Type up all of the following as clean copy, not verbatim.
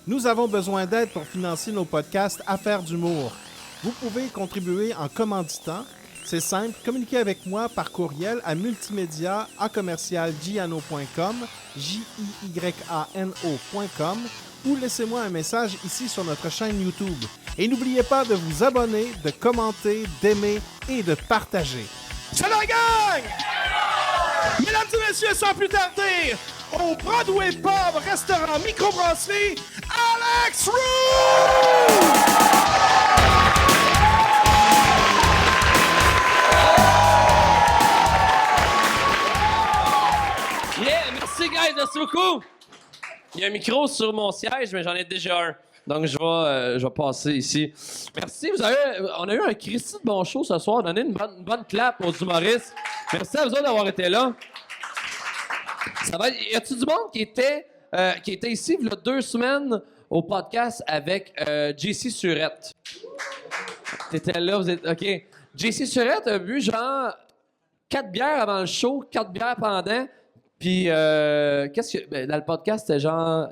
Nous avons besoin d'aide pour financer nos podcasts Affaires d'humour. Vous pouvez contribuer en commanditant. C'est simple, communiquez avec moi par courriel à multimédia@giano.com, JIYANO.com, ou laissez-moi un message ici sur notre chaîne YouTube. Et n'oubliez pas de vous abonner, de commenter, d'aimer et de partager. Salut la gang! Mesdames et messieurs, sans plus tarder, au Broadway Pub, restaurant, microbrasserie, Alex Roux! Yeah, merci guys, merci beaucoup. Il y a un micro sur mon siège, mais j'en ai déjà un. Donc je vais passer ici. Merci, on a eu un Christy de bon show ce soir. Donnez une bonne clap aux humoristes. Merci à vous autres d'avoir été là. Y a-tu du monde qui était ici il y a 2 semaines au podcast avec JC Surette? T'étais là, vous êtes... OK. JC Surette a bu genre 4 bières avant le show, 4 bières pendant. Puis, qu'est-ce que... Ben, dans le podcast, c'était genre...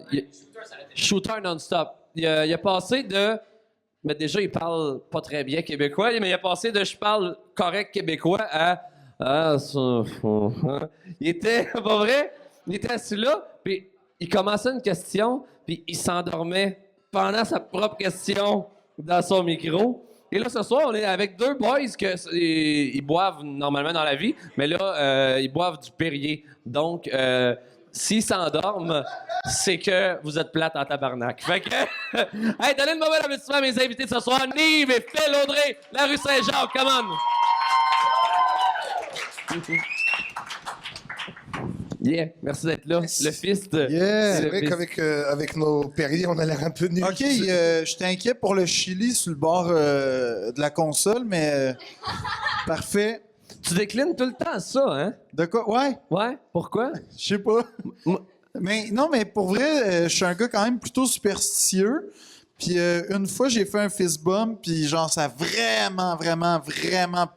Shooter non-stop. Il a passé de... Mais déjà, il parle pas très bien québécois, mais il a passé de « je parle correct québécois » à « ah, ça... » Il était... Pas vrai? Il était assis là, puis il commençait une question, puis il s'endormait pendant sa propre question dans son micro. Et là, ce soir, on est avec 2 boys ils boivent normalement dans la vie, mais là, ils boivent du Perrier. Donc, s'ils s'endorment, c'est que vous êtes plates en tabarnak. Fait que, hey, donnez une mauvaise applaudissement à mes invités de ce soir, Nive et Phil Audrey, la rue Saint-Jacques, come on! Yeah, merci d'être là. Le fist. Yeah, c'est vrai qu'avec nos Perrier, on a l'air un peu nuls. OK, j'étais inquiet pour le Chili sur le bord de la console, mais parfait. Tu déclines tout le temps ça, hein? De quoi? Ouais. Ouais? Pourquoi? Je sais pas. Mais non, mais pour vrai, je suis un gars quand même plutôt superstitieux. Puis une fois, j'ai fait un fist bump, puis genre, ça a vraiment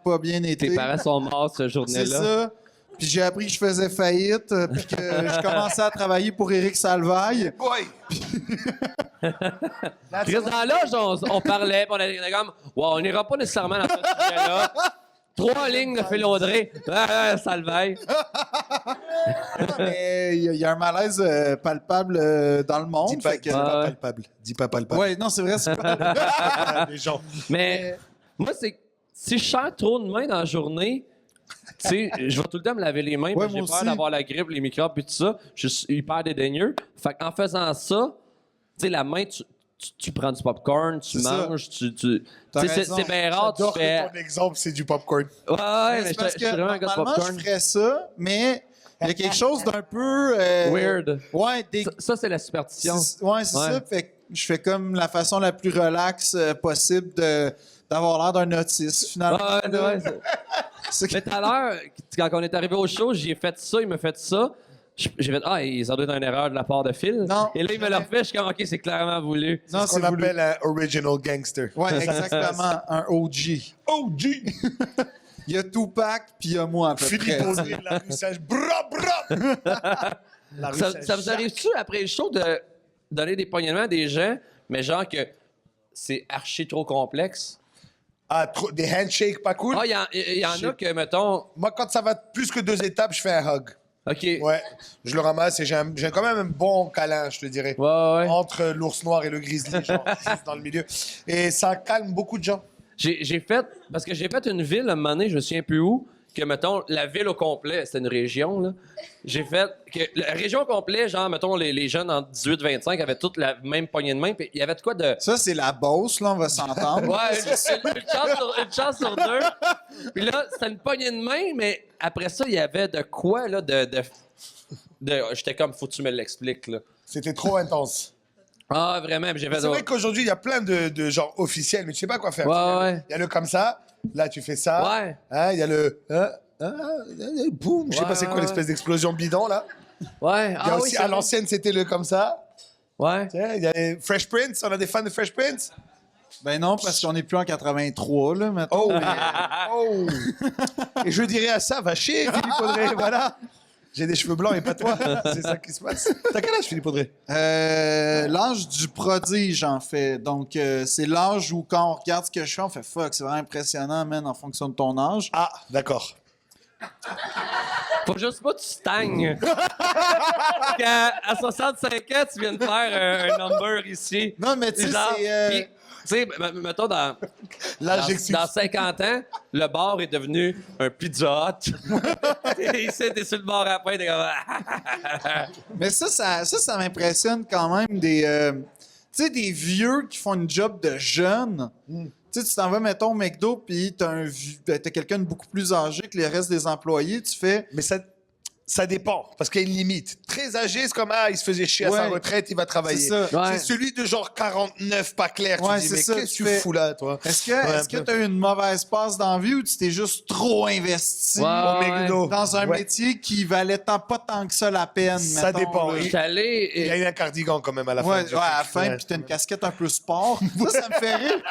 pas bien été. Tes parents sont morts ce journée-là. C'est ça. Puis j'ai appris que je faisais faillite, puis que je commençais à travailler pour Éric Salvaille. Ouais. Chris, dans l'âge, on parlait, puis on était comme, wow, on n'ira pas nécessairement dans ce sujet-là. 3 lignes de Phil Audrey. Salvaille. Mais il y a un malaise palpable dans le monde. Dis pas palpable. Dis pas palpable. Ouais, non, c'est vrai, c'est pas... Les gens. Mais moi, c'est si je sers trop de main dans la journée, tu sais, je vais tout le temps me laver les mains, parce que j'ai peur d'avoir la grippe, les microbes et tout ça. Je suis hyper dédaigneux. Fait qu'en faisant ça, tu sais, la main, tu prends du popcorn, tu manges, c'est bien rare, tu fais... Ton exemple, c'est du popcorn. Ouais, mais parce je suis vraiment un gars de normalement, popcorn. je ferais ça, mais il y a quelque chose d'un peu... Weird. Ouais, Ça, c'est la superstition. Ouais, c'est ça. Fait que je fais comme la façon la plus relaxe possible d'avoir l'air d'un autiste, finalement. Ouais. C'est Mais tout à l'heure, quand on est arrivé au show, j'ai fait ça, il m'a fait ça. J'ai fait, ça doit être une erreur de la part de Phil. Non. Et là, il me l'a refait, je suis comme, OK, c'est clairement voulu. Non, C'est ce qu'on appelle un original gangster. Ouais, exactement. Un OG. OG! Il y a Tupac, puis il y a moi, à peu Philippe près. Audrey de la rue Saint-Jacques. La rue Ça Saint-Jacques. vous arrive-tu, après le show, de donner des poignements à des gens, mais genre que c'est archi trop complexe? Ah, des handshakes pas cool? Ah, il y en a que, mettons... Moi, quand ça va plus que 2 étapes, je fais un hug. OK. Ouais, je le ramasse et j'ai quand même un bon câlin, je te dirais. Ouais. Entre l'ours noir et le grizzly, genre, juste dans le milieu. Et ça calme beaucoup de gens. Parce que j'ai fait une ville, à un moment donné, je me souviens plus où, que, mettons, la ville au complet, c'était une région, là. J'ai fait que la région au complet, genre, mettons, les jeunes en 18-25 avaient toutes la même poignée de main, puis il y avait de quoi de... Ça, c'est la Beauce, là, on va s'entendre. Ouais, une chance sur 2. Puis là, c'était une poignée de main, mais après ça, il y avait de quoi, là, j'étais comme, faut que tu me l'expliques, là. C'était trop intense. Ah, vraiment, puis j'ai fait... C'est vrai qu'aujourd'hui, il y a plein de genres officiels, mais tu sais pas quoi faire. Ouais. Il y a le comme ça, là, tu fais ça. Ouais. Hein, il y a le... boum, je sais pas c'est quoi l'espèce d'explosion bidon, là. Ouais. Il y a aussi, à l'ancienne, c'était le comme ça. Ouais. Tiens, il y a les Fresh Prince, on a des fans de Fresh Prince. Ben non, parce qu'on n'est plus en 83, là, maintenant. Oh! Et je dirais à ça, va chier, Philippe Audrey, voilà. J'ai des cheveux blancs et pas toi. C'est ça qui se passe. T'as quel âge, Philippe Audrey? L'âge du prodige, en fait. Donc, c'est l'âge où, quand on regarde ce que je fais, on fait « fuck, c'est vraiment impressionnant, man, en fonction de ton âge. » Ah, d'accord. Faut juste pas que tu stagnes. À 65 ans, tu viens de faire un number ici. Non, mais tu sais, Genre, c'est... puis, tu sais, mettons, dans 50 ans, le bar est devenu un Pizza Hut. Ici, t'es sur le bar après, t'es comme... Mais ça m'impressionne quand même des... tu sais, des vieux qui font une job de jeunes. Tu sais, tu t'en vas, mettons, au McDo, puis t'as quelqu'un de beaucoup plus âgé que les restes des employés. Tu fais... Mais ça dépend, parce qu'il y a une limite. Très âgé, c'est comme, il se faisait chier à sa retraite, il va travailler. C'est ça. Ouais. C'est celui de genre 49, pas clair. Ouais, Tu dis, c'est mais ça, qu'est-ce que tu tu fais- fous là, toi? Est-ce que t'as eu une mauvaise passe dans la vie ou tu t'es juste trop investi Ouais, Au ouais. McDo. dans un Ouais. métier qui valait pas tant que ça la peine, Ça mettons, dépend, là. oui. J'étais allé... Il y a eu un cardigan quand même à la fin. Ouais, du ouais, à la truc. fin, Ouais. puis t'as une casquette un peu sport. Ça me fait rire.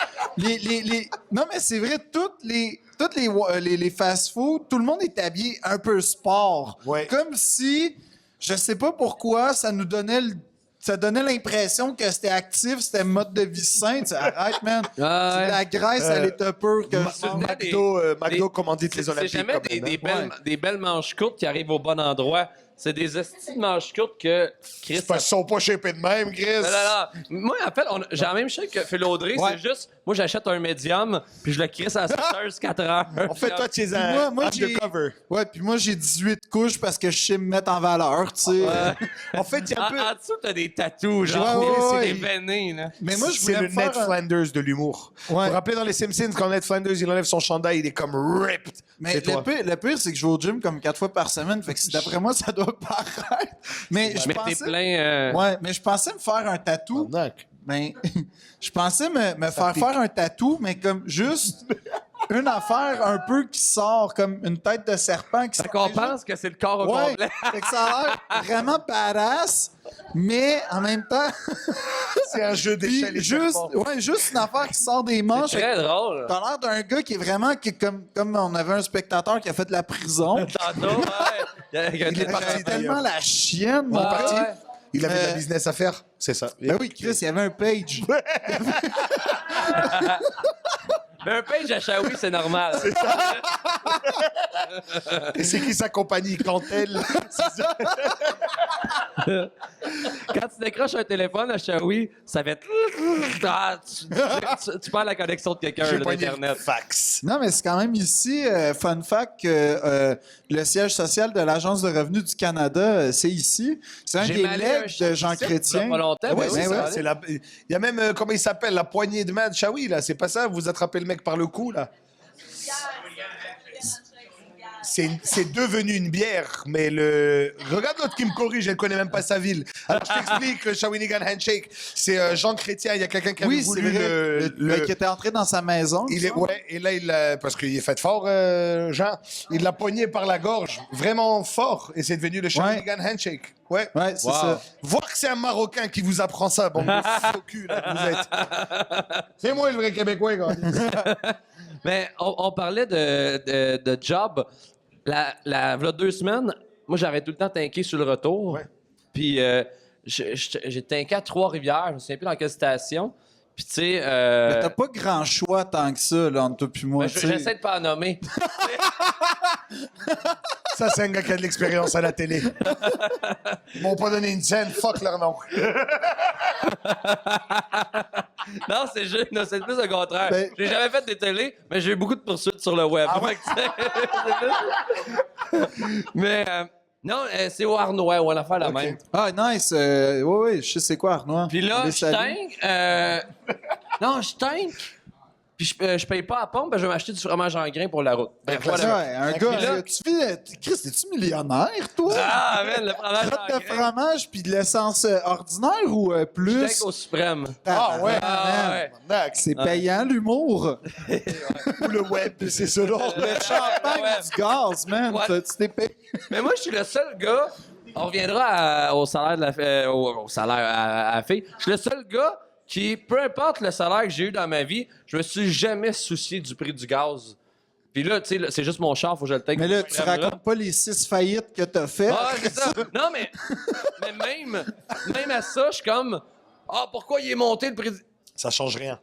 Non, mais c'est vrai, toutes les fast-food, tout le monde est habillé un peu sport. Ouais. Comme si, je sais pas pourquoi, ça donnait l'impression que c'était actif, c'était mode de vie sain. Tu sais, arrête, man. Ouais. C'est de la graisse à l'état pur que je mange. McDo commandite les C'est Olympiques. jamais quand même, hein. des belles manches courtes qui arrivent au bon endroit. C'est des estis de manches courtes que Chris... Ils sont pas shapés de même, Chris. Non. Moi, en fait, j'ai la même chose que Phil Audrey. Ouais. C'est juste, moi, j'achète un médium, puis je le crisse à 7h, 4 heures. En fait, toi, tu es Puis un moi, j'ai... undercover. Ouais, puis moi, j'ai 18 couches parce que je sais me mettre en valeur, tu sais. En fait, il y a un peu... En dessous, t'as des tatous, genre, Ouais, c'est ouais. des veinés, là. Mais moi, je c'est voulais le me faire Ned Flanders de l'humour. Ouais. Vous vous rappelez dans les Simpsons, quand Ned Flanders, il enlève son chandail, il est comme ripped. Mais C'est toi. le pire, c'est que je vais au gym comme 4 fois par semaine. Fait que d'après moi, ça doit paraître. Mais je Mais t'es pensais... plein... Ouais, mais je pensais me faire un tatou. Tabarnak. Ben, je pensais me faire un tatou, mais comme juste une affaire un peu qui sort, comme une tête de serpent qui Ça sort. compense que c'est le corps au Ouais, complet. fait que ça a l'air vraiment badass, mais en même temps, C'est un jeu puis d'échelle et juste, serpent. juste une affaire qui sort des manches. C'est très drôle. T'as l'air d'un gars qui est vraiment comme on avait un spectateur qui a fait de la prison. Tantôt, ouais. Il Il est parti, J'avais tellement la chienne, mon Ouais, parti. ouais. Il avait de la business à faire, c'est ça. Ben oui, Chris, il y avait un page. Mais un page à Shawi, c'est normal. Et c'est qui sa compagnie? Cantel? C'est ça. Quand tu décroches un téléphone à Shawi, ça fait... Ah, tu perds la connexion de quelqu'un J'ai là, poigné d'Internet. fax. Non, mais c'est quand même ici, fun fact, que le siège social de l'Agence de revenus du Canada, c'est ici. C'est un J'ai des mal allé un legs de Jean ici, Chrétien. il y a pas longtemps, Ah ouais, ben c'est oui, ça. ça c'est la- Il y a même, comment il s'appelle, la poignée de main de Shawi, là. C'est pas ça? Vous attrapez le mec par le cou, là. C'est devenu une bière, mais le... Regarde l'autre qui me corrige, elle connaît même pas sa ville. Alors, je t'explique, le Shawinigan Handshake, c'est Jean Chrétien, il y a quelqu'un qui avait Oui, c'est voulu vrai. le- Qui était entré dans sa maison. Il est, ouais, et là, parce qu'il est fait fort, Jean, il l'a pogné par la gorge, vraiment fort, et c'est devenu le Shawinigan Handshake. Ouais. Ouais, c'est Wow. ça. Voir que c'est un Marocain qui vous apprend ça, bon, faux cul, là, que vous êtes. C'est moi le vrai Québécois, gars. Mais on parlait de job. V'là 2 semaines, moi, j'arrête tout le temps tanké sur le retour. Ouais. Puis j'ai tanké à Trois-Rivières, je me souviens plus dans quelle station. Puis tu sais... Mais t'as pas grand choix tant que ça, là, entre toi puis moi. ben, tu sais. j'essaie de pas en nommer. Ça, c'est un gars qui a de l'expérience à la télé. Ils m'ont pas donné une scène, fuck leur nom. Non, c'est juste, non, c'est plus le contraire. Ben- J'ai jamais fait des télés, mais j'ai eu beaucoup de poursuites sur le web. Fait que, tu sais, mais non, c'est au Arnois, on va faire la même. Ah, nice. Oui, je sais c'est quoi, Arnois. Puis là, Les je saluts. tank. Non, je tank. Puis je paye pas à pompe, ben je vais m'acheter du fromage en grain pour la route. Ben, voilà. Ouais, un Puis là- gars, Chris, es-tu millionnaire, toi? Ah, man, le fromage Crotte en de grain. fromage puis de l'essence ordinaire ou Je plus? tank au suprême. Ah ouais. Ah, ouais. Tabarnak. C'est payant, l'humour. Ou le web, c'est selon. Le champagne Ouais. du gaz, man. Ouais. Tu t'es payé. Mais moi, je suis le seul gars. On reviendra au salaire de au salaire à la fille. Je suis le seul gars qui, peu importe le salaire que j'ai eu dans ma vie, je me suis jamais soucié du prix du gaz. Puis Puis là, tu sais, c'est juste mon char, faut que je le take. Mais là, tu racontes pas les 6 faillites que t'as fait. Ah, c'est ça. Non, mais même à ça, je suis comme, pourquoi il est monté le prix? Ça change rien.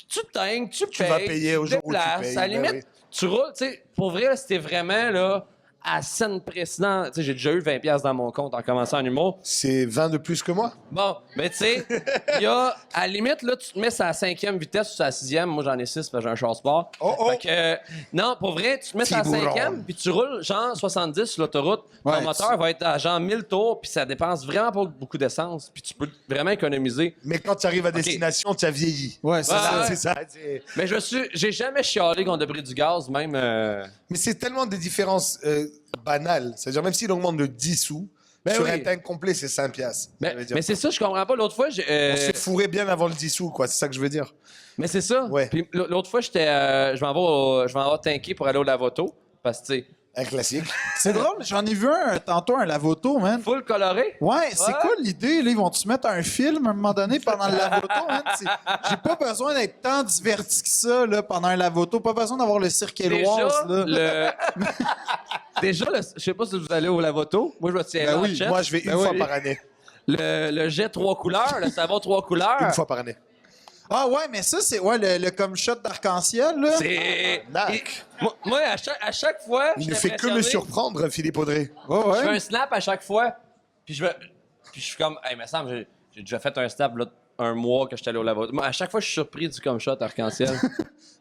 Tu payes, tu vas payer au jour où tu déplaces, payes, à la ben limite, oui. tu roules, tu sais, pour vrai, là, c'était vraiment, là, à scène précédente, tu sais, j'ai déjà eu 20$ dans mon compte en commençant en humour. C'est 20 de plus que moi. Bon, mais tu sais, il y a, à la limite, là, tu te mets sur la 5e vitesse ou sur la 6e. Moi, j'en ai 6 parce que j'ai un char sport. Fait que, non, pour vrai, tu te mets sur la Tiburon. 5e puis tu roules genre 70 sur l'autoroute. Ouais, Ton moteur va être à genre 1000 tours puis ça dépense vraiment pas beaucoup d'essence puis tu peux vraiment économiser. Mais quand tu arrives à destination, tu as vieilli. Ouais, c'est Ouais, ça. ouais. C'est ça. Mais j'ai jamais chialé qu'on a pris du gaz, même. Mais c'est tellement des différences banales. C'est-à-dire, même s'il augmente de 10 sous, Ben sur oui. un tank complet, c'est 5 piastres. Ça veut dire. Mais c'est ça, je comprends pas. L'autre fois, On s'est fourré bien avant le 10 sous, quoi. C'est ça que je veux dire. mais c'est ça. Ouais. Puis l'autre fois, je m'en vais tanker pour aller au lavoto parce que, tu sais, Un classique. C'est drôle, j'en ai vu un tantôt, un lavoto, man. full coloré. Ouais, c'est cool l'idée. Là, ils vont-tu mettre un film à un moment donné pendant le lavoto, man? J'ai pas besoin d'être tant diverti que ça là, pendant un lavoto. Pas besoin d'avoir le cirque éloise. Là. Déjà, je sais pas si vous allez au lavoto. Moi, je me tiens Ben là, oui, Chet. Moi, je vais une fois par année. Le jet 3 couleurs, le savon 3 couleurs. Une fois par année. Ah ouais, mais ça, c'est le comme shot d'arc-en-ciel. Là. C'est. Nac. Moi, à chaque fois. Il je ne suis fait que me impressionné. surprendre, Philippe Audrey. Ouais, Je fais ouais. un snap à chaque fois. Puis je suis comme, hey, me semble, j'ai déjà fait un snap là, un mois que j'étais allé au lavoto. Moi, à chaque fois, je suis surpris du comme shot arc-en-ciel.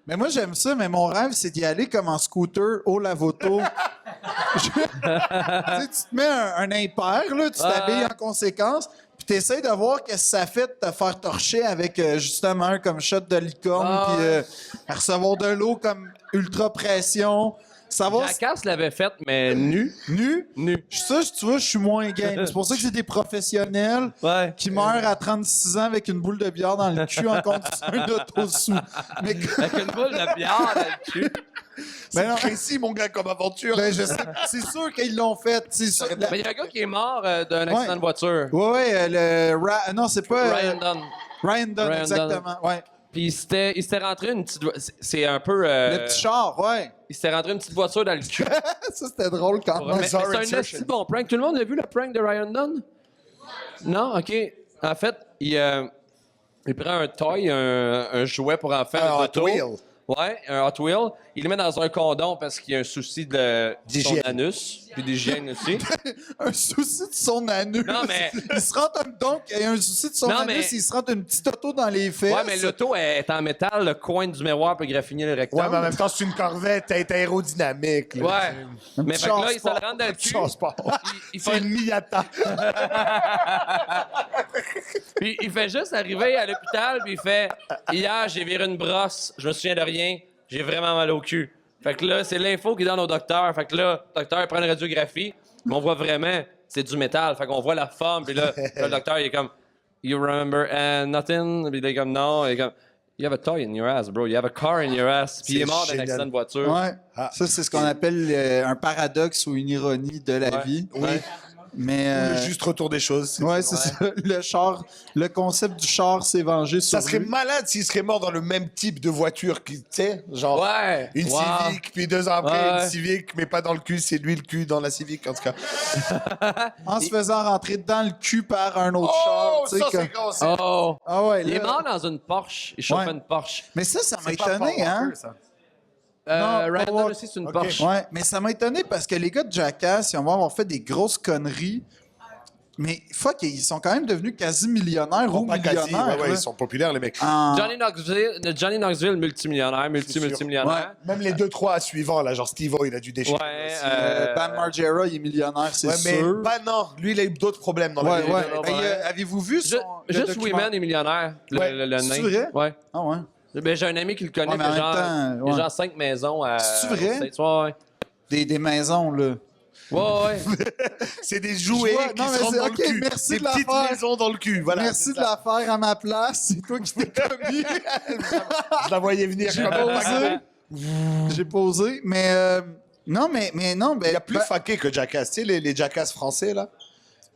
Mais moi, j'aime ça, mais mon rêve, c'est d'y aller comme en scooter au lavoto. Tu sais, tu te mets un impair, là, tu t'habilles en conséquence, puis tu essaies de voir qu'est-ce que ça fait de te faire torcher avec justement un comme shot de licorne, Ah, puis recevoir de l'eau comme ultra pression. Savoir si Jackass l'avait fait, mais nu. nu. Nu. Ça, tu vois, je suis moins game. C'est pour ça que c'est des professionnels Ouais. qui meurent à 36 ans avec une boule de bière dans le cul en conduisant une auto sous. Mais Avec une boule de bière dans le cul. C'est non. précis, mon gars, comme aventure. ben, je sais, c'est sûr qu'ils l'ont fait. C'est sûr. Mais il y a un gars qui est mort d'un accident de voiture. Ouais, non, c'est pas. Ryan Dunn. Ryan Dunn, Ryan exactement. Ouais. Puis il s'était rentré une petite. C'est un peu. Le petit char, ouais. Il s'était rentré une petite voiture dans le cul. Ça, c'était drôle quand Mais même. c'est un insertion. assez bon prank. Tout le monde a vu le prank de Ryan Dunn? Non? OK. En fait, il prend un toy, un jouet pour enfants. Un un Hot auto. Wheel. Ouais, un Hot Wheel. Il le met dans un condom parce qu'il y a un souci de son D'hygiène. anus. Puis d'hygiène aussi. Un souci de son anus. Non, mais- Il se rentre donc, il y a un souci de son Non, anus, mais- il se rentre une petite auto dans les fesses. Ouais, mais l'auto est en métal. Le coin du miroir peut graffiner le rectangle. Ouais, mais en même temps, c'est une corvette, elle est aérodynamique. là. Ouais. Mais petit fait que là, char il se le sport. rentre dans le cul. Chance pas. Il C'est fait, une Miata. puis il fait juste arriver à l'hôpital, puis il fait hier, j'ai viré une brosse, je me souviens de rien, j'ai vraiment mal au cul. Fait que là, c'est l'info qu'il donne au docteur. Fait que là, le docteur prend une radiographie, mais on voit vraiment, c'est du métal. Fait qu'on voit la forme, puis là, le docteur, il est comme You remember nothing? Puis il est comme non, il est comme You have a toy in your ass, bro. You have a car in your ass. Puis il est mort d'un génial. accident de voiture. Ouais. Ah. Ça, c'est ce qu'on appelle un paradoxe ou une ironie de la Ouais. vie. Oui. Mais. Le juste retour des choses. Ouais, c'est ça. Le char, le concept du char s'est vengé sur Ça serait lui. malade s'il serait mort dans le même type de voiture, tu sais, genre Ouais. une Wow. Civic, puis 2 ans après Ouais. une Civic, mais pas dans le cul, c'est lui le cul dans la Civic en tout cas. En se faisant rentrer dans le cul par un autre Oh, char. tu sais, ça comme- c'est grand, ça. Oh. Ah ouais, Il est là- mort dans une Porsche. Il chauffait Ouais. une Porsche. Mais ça m'a C'est pas étonné, Paul hein? Walker, ça. Non, Ryan pas Dunn Walker. aussi, c'est une Ok. Porsche. Ouais, mais ça m'a étonné parce que les gars de Jackass, ils vont avoir fait des grosses conneries. Mais fuck, ils sont quand même devenus quasi millionnaires ou Pas quasi, millionnaires. ouais, là. ils sont populaires les mecs. En- Johnny Knoxville, multimillionnaire, C'est sûr. multimillionnaire. Même les 2-3 suivants là, genre Steve-O, il a dû déchirer. Ouais, aussi. Bam Margera, il est millionnaire, c'est Ouais, mais sûr. bah non, lui il a eu d'autres problèmes dans Ouais, la vie. ouais. ouais. Ben, avez-vous vu son. le Juste documentaire? Women est millionnaire, Ouais. le C'est nain. vrai? Ouais. Ah ouais. Ben, j'ai un ami qui le connaît, Ouais, mais en il a même temps, il a ouais. genre 5 maisons à. C'est-tu vrai? aux States. Ouais, Des maisons, là. ouais. C'est des jouets Je vois- qui non, se mais rendent c'est- dans ok, le cul. merci Des de la petites faire. maisons dans le cul. Voilà, Merci c'est de la faire à ma place. C'est toi qui t'es commis. Je la voyais venir J'ai comme un posé. paquet. J'ai posé. Mais non, mais non. Ben, Il y a plus fucké que Jackass. Tu sais, les Jackass français, là.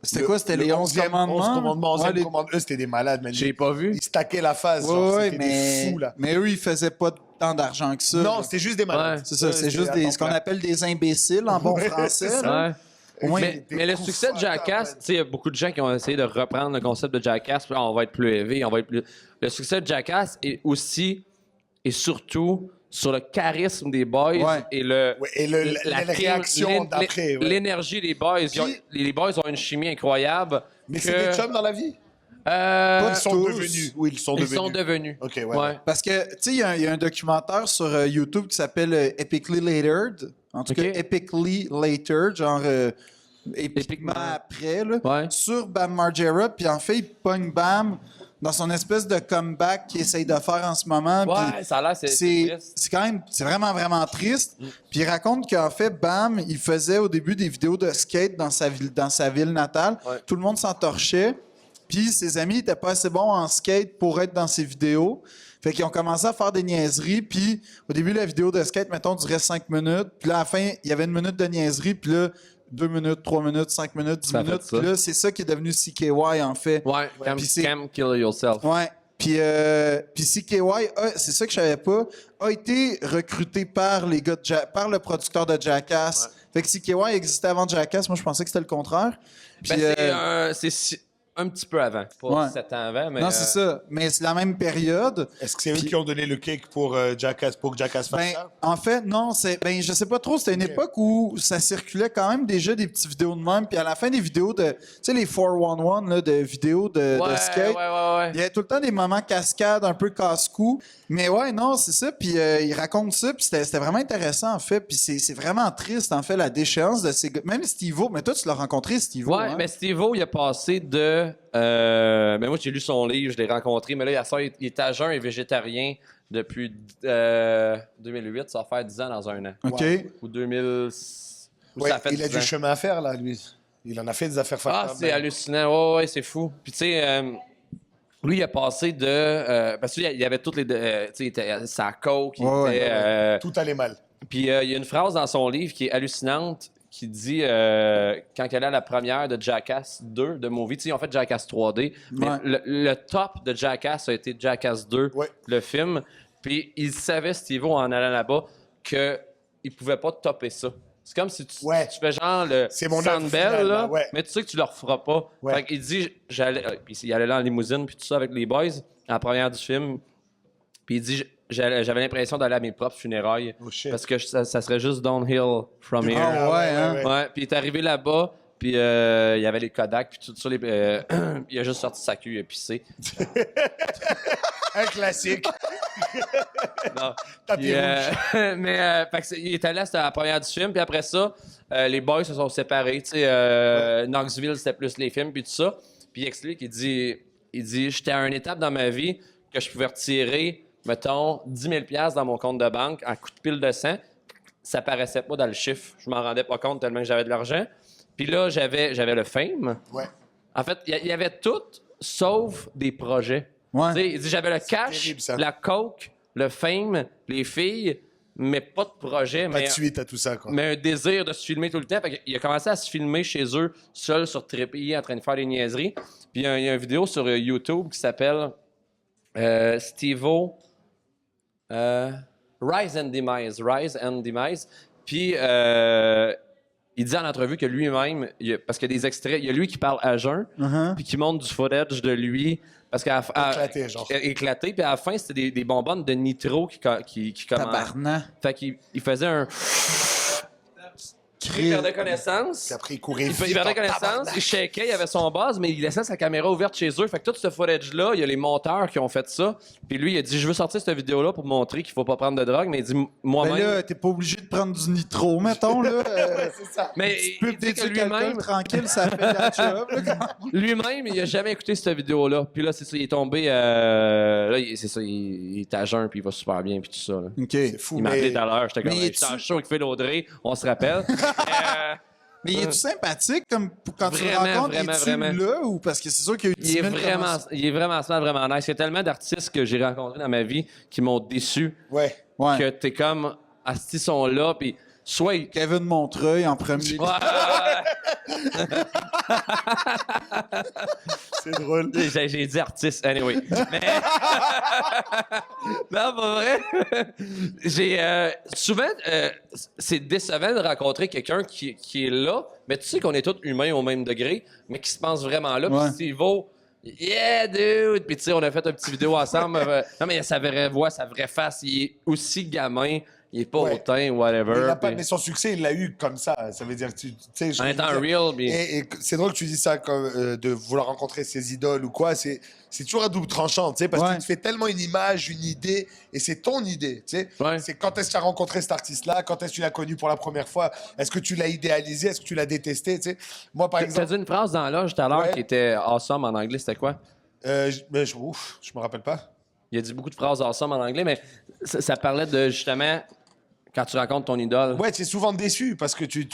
C'était quoi? C'était les 11 commandements? 11 commandements, 11e Ouais, les- commandement. Eux, c'était des malades, man. J'ai pas vu. Ils se taquaient la face. Ouais, genre, ouais, c'était des fous, là. mais eux, ils faisaient pas tant d'argent que ça. Non, là. c'est juste des malades. C'est ça, c'est juste ce qu'on appelle des imbéciles en bon français. là. Ouais. Au moins, Mais le succès de Jackass, tu sais, il y a beaucoup de gens qui ont essayé de reprendre le concept de Jackass. Puis, on va être plus élevé, on va être plus. Le succès de Jackass est aussi et surtout sur le charisme des boys et le. Ouais, et la réaction d'après. Ouais. L'énergie des boys. Les boys ont une chimie incroyable. Mais c'est des chums dans la vie? Ils sont devenus. Oui, ils sont devenus. OK, ouais. Parce que, tu sais, il y a un documentaire sur YouTube qui s'appelle Epically Latered. En tout cas, Epically Latered, genre épiquement après, là, sur Bam Margera. Puis en fait, il pogne Bam dans son espèce de comeback qu'il essaye de faire en ce moment. Ouais, ça a l'air, c'est quand même, c'est vraiment, vraiment triste. Puis il raconte qu'en fait, Bam, il faisait au début des vidéos de skate dans sa ville natale. Ouais. Tout le monde s'entorchait. Puis ses amis n'étaient pas assez bons en skate pour être dans ses vidéos. Fait qu'ils ont commencé à faire des niaiseries. Puis au début, la vidéo de skate, mettons, durait 5 minutes. Puis là, à la fin, il y avait 1 minute de niaiserie. Puis là, 2 minutes, 3 minutes, 5 minutes, 10 minutes. Puis là, c'est ça qui est devenu CKY, en fait. Ouais, Cam Kill Yourself. Ouais. Puis CKY, c'est ça que je savais pas, a été recruté par les gars par le producteur de Jackass. Ouais. Fait que CKY existait avant Jackass. Moi, je pensais que c'était le contraire. Puis, c'est un petit peu avant, pas 7 ans avant. Mais non, c'est ça. Mais c'est la même période. Est-ce que c'est eux qui ont donné le cake pour Jackass, pour que Jackass fasse ça? En fait, non. Je sais pas trop. C'était une époque où ça circulait quand même déjà des petites vidéos de même. Puis à la fin des vidéos de... Tu sais, les 411 là, de vidéos de skate. Il y avait tout le temps des moments cascades, un peu casse-cou. Mais ouais, non, c'est ça. Puis il raconte ça. Puis c'était vraiment intéressant, en fait. Puis c'est vraiment triste, en fait, la déchéance de ces gars. Même Steve-O. Mais toi, tu l'as rencontré, Steve-O. Ouais, mais Steve-O, il a passé de... ben moi, j'ai lu son livre, je l'ai rencontré. Mais là, il est à jeun et végétarien depuis 2008. Ça va faire 10 ans dans un an. OK. Ou 2000... Ouais, il a du chemin à faire, là, lui. Il en a fait des affaires fatales. Ah, c'est hallucinant. Ouais, c'est fou. Puis, tu sais... lui, il a passé de... parce qu'il y avait toutes les... tu sais, il était sa coke, tout allait mal. Puis il y a une phrase dans son livre qui est hallucinante qui dit, quand elle est à la première de Jackass 2, de Movie, tu sais, ils ont fait Jackass 3D, mais le top de Jackass a été Jackass 2, le film. Puis il savait, Steve-O, en allant là-bas, qu'il ne pouvait pas topper ça. C'est comme si tu fais genre le Sandbell, là, mais tu sais que tu le referas pas. Fait qu'il dit, puis il allait là en limousine, puis tout ça avec les boys, à la première du film. Puis il dit, j'avais l'impression d'aller à mes propres funérailles. Parce que ça serait juste downhill from here. Ouais. Puis il est arrivé là-bas, puis il y avait les Kodak, puis tout ça. Il a juste sorti sa queue, il a pissé. Un classique. Non. Mais il est allé à la première du film, puis après ça, les boys se sont séparés. Knoxville, c'était plus les films, puis tout ça. Puis il explique, il dit j'étais à une étape dans ma vie que je pouvais retirer, mettons, 10 000 $ dans mon compte de banque en coup de pile de sang. Ça paraissait pas dans le chiffre. Je m'en rendais pas compte tellement que j'avais de l'argent. Puis là, j'avais le fame. Ouais. En fait, il y avait tout, sauf des projets. Il dit j'avais le cash, la coke, le fame, les filles, mais pas de projet. Pas de suite à tout ça, quoi. Mais un désir de se filmer tout le temps. Il a commencé à se filmer chez eux, seul sur Trippy, en train de faire des niaiseries. Puis il y a une vidéo sur YouTube qui s'appelle Steve-O Rise and Demise. Puis il dit en entrevue que lui-même, parce qu'il y a des extraits, il y a lui qui parle à jeun, puis qui montre du footage de lui. Parce éclaté, puis à la fin, c'était des bonbonnes de nitro qui commencent. Tabarnak. Fait qu'il faisait un... Il perdait connaissance. Puis après, il courait vite. Il perdait connaissance, il shakeait, il avait son buzz, mais il laissait sa caméra ouverte chez eux. Fait que tout ce footage-là, il y a les monteurs qui ont fait ça. Puis lui, il a dit, je veux sortir cette vidéo-là pour montrer qu'il faut pas prendre de drogue, mais il dit, moi-même... Mais là, t'es pas obligé de prendre du nitro, mettons, là. C'est ça. Mais il dit que lui-même... tranquille, ça fait la job. Lui-même, il a jamais écouté cette vidéo-là. Puis là, c'est ça, il est tombé... là, c'est ça, il est à jeun, puis il va super bien, puis tout ça. Là. OK. C'est fou, il m'a appelé tout à l'heure, j'étais comme, j'étais en show avec Phil Audrey, on se rappelle. Mais il est-tu sympathique comme quand tu le rencontres? Vraiment. Là ou parce que c'est sûr qu'il y a eu 10 000 il est vraiment smart, vraiment nice. Il y a tellement d'artistes que j'ai rencontrés dans ma vie qui m'ont déçu. Ouais. Que t'es comme, asti sont là, puis soit... Kevin Montreuil en premier. C'est drôle. J'ai dit artiste, anyway. Mais... non, pas vrai. Souvent, c'est décevant de rencontrer quelqu'un qui est là, mais tu sais qu'on est tous humains au même degré, mais qui se pense vraiment là. Ouais. Puis s'il vaut « Yeah, dude! » Puis tu sais, on a fait une petite vidéo ensemble. Non, mais il a sa vraie voix, sa vraie face. Il est aussi gamin. Il est pas Ouais. hautain, whatever. Mais son succès, il l'a eu comme ça. Ça veut dire que tu sais. En étant real. Puis... Et c'est drôle que tu dis ça, comme, de vouloir rencontrer ses idoles ou quoi. C'est toujours à double tranchant, tu sais, parce qu'il te fait tellement une image, une idée, et c'est ton idée, tu sais. Ouais. C'est quand est-ce que tu as rencontré cet artiste-là, quand est-ce que tu l'as connu pour la première fois, est-ce que tu l'as idéalisé, est-ce que tu l'as détesté, tu sais. Moi, par T'as exemple. dit une phrase dans l'âge tout à l'heure Ouais. qui était awesome en anglais, c'était quoi? Je me rappelle pas. Il a dit beaucoup de phrases awesome en anglais, mais ça parlait de justement quand tu rencontres ton idole. Ouais, tu es souvent déçu parce que tu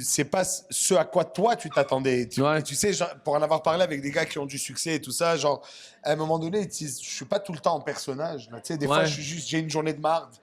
sais pas ce à quoi toi tu t'attendais. Ouais. Tu sais, genre, pour en avoir parlé avec des gars qui ont du succès et tout ça, genre, à un moment donné, je suis pas tout le temps en personnage. Là, tu sais, des fois, je suis juste, j'ai une journée de marde,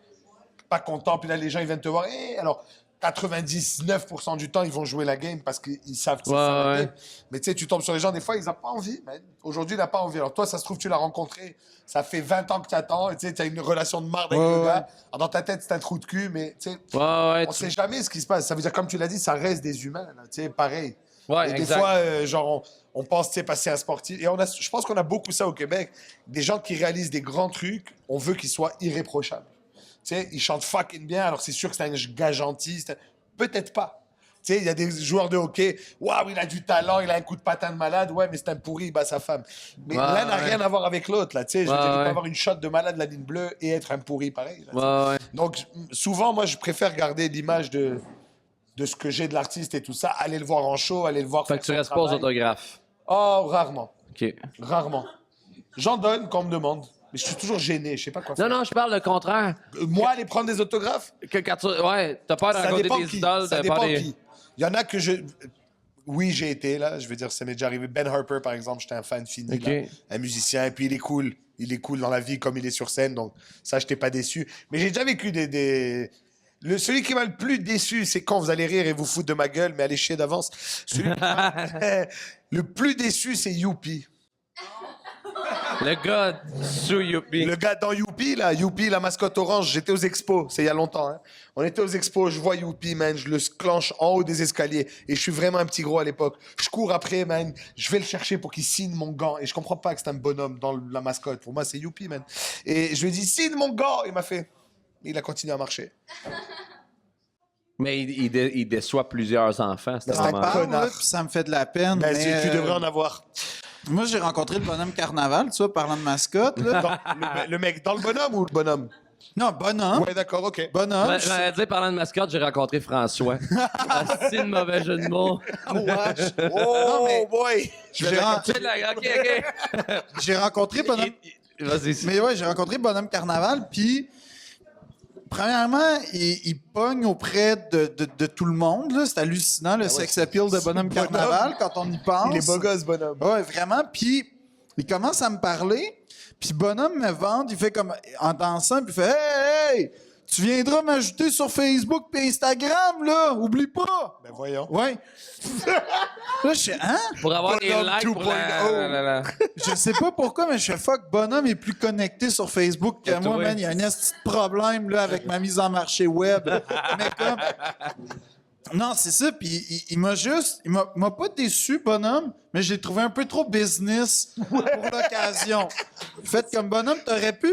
pas content, puis là, les gens, ils viennent te voir. Alors, 99% du temps, ils vont jouer la game parce qu'ils savent que c'est ça la game. Mais tu sais, tu tombes sur les gens, des fois, ils n'ont pas envie, man. Aujourd'hui, il n'a pas envie. Alors toi, ça se trouve, tu l'as rencontré, ça fait 20 ans que tu attends, et tu sais, tu as une relation de marde avec le gars. Alors, dans ta tête, c'est un trou de cul, mais tu sais, on sait jamais ce qui se passe. Ça veut dire, comme tu l'as dit, ça reste des humains, là, tu sais, pareil. Ouais, et des exact. fois, genre, on pense, tu sais, passer un sportif. Et je pense qu'on a beaucoup ça au Québec. Des gens qui réalisent des grands trucs, on veut qu'ils soient irréprochables. Tu sais, ils chantent fucking bien, alors c'est sûr que c'est un gars gentil. Peut-être pas. Tu sais, il y a des joueurs de hockey, waouh, il a du talent, il a un coup de patin de malade, ouais, mais c'est un pourri, il bat sa femme. Mais l'un n'a rien à voir avec l'autre, là. Tu sais, je veux dire, il peut avoir une shot de malade, la ligne bleue, et être un pourri pareil. Là, donc, souvent, moi, je préfère garder l'image de ce que j'ai de l'artiste et tout ça, aller le voir en show, aller le voir Fait faire que tu son restes pas aux travail. autographes. Oh, rarement. OK. Rarement. J'en donne quand on me demande. Mais je suis toujours gêné, je sais pas quoi faire. Non, je parle le contraire. Moi, aller prendre des autographes, Que quand t'as peur de ça rencontrer dépend des qui. idoles, Ça t'as dépend peur des... qui. Il y en a que Oui, j'ai été là. Je veux dire, ça m'est déjà arrivé. Ben Harper, par exemple, j'étais un fan fini. Ok. Là. Un musicien. Et puis, il est cool. Il est cool dans la vie comme il est sur scène. Donc, ça, je n'étais pas déçu. Mais j'ai déjà vécu celui qui m'a le plus déçu, c'est quand vous allez rire et vous foutre de ma gueule, mais allez chier d'avance. Celui qui m'a le plus déçu, c'est Youpi. Le gars sous Youpi. Le gars dans Youpi, là, Youpi, la mascotte orange, j'étais aux expos, c'est il y a longtemps. Hein. On était aux expos, je vois Youpi, man, je le clenche en haut des escaliers. Et je suis vraiment un petit gros à l'époque. Je cours après, man, je vais le chercher pour qu'il signe mon gant. Et je comprends pas que c'est un bonhomme dans la mascotte. Pour moi, c'est Youpi, man. Et je lui ai dit, signe mon gant. Il m'a fait. Il a continué à marcher. Mais il déçoit plusieurs enfants. Mais T'en un parles, connard. là, puis ça me fait de la peine. Ben, mais, tu devrais en avoir. Moi, j'ai rencontré le bonhomme Carnaval, tu vois, parlant de mascotte. Là. Le mec dans le bonhomme ou le bonhomme? Non, bonhomme. Ouais, d'accord, ok. Bonhomme. J'allais dire, parlant de mascotte, j'ai rencontré François. C'est une mauvaise jeu de mots. Oh, mais- boy! OK. J'ai rencontré bonhomme. Vas-y. Mais ouais, j'ai rencontré bonhomme Carnaval, puis premièrement, il pogne auprès de tout le monde. Là. C'est hallucinant, le sex appeal de bonhomme Bonhomme. Carnaval, quand on y pense. Il est beau gosse, bonhomme. Ouais, vraiment. Puis il commence à me parler, puis bonhomme me vante, il fait comme en dansant, puis il fait hey, tu viendras m'ajouter sur Facebook et Instagram, là, oublie pas. Ben voyons. Ouais. Là, je fais, hein? Pour avoir des Bonhomme likes pour 2.0. Je sais pas pourquoi, mais je fais fuck, bonhomme est plus connecté sur Facebook que Que moi, toi. man. Il y a un petit problème là, avec ma mise en marché web. Mais comme. Non, c'est ça. Puis il m'a juste. Il m'a pas déçu, bonhomme, mais j'ai trouvé un peu trop business pour l'occasion. Fait comme bonhomme, t'aurais pu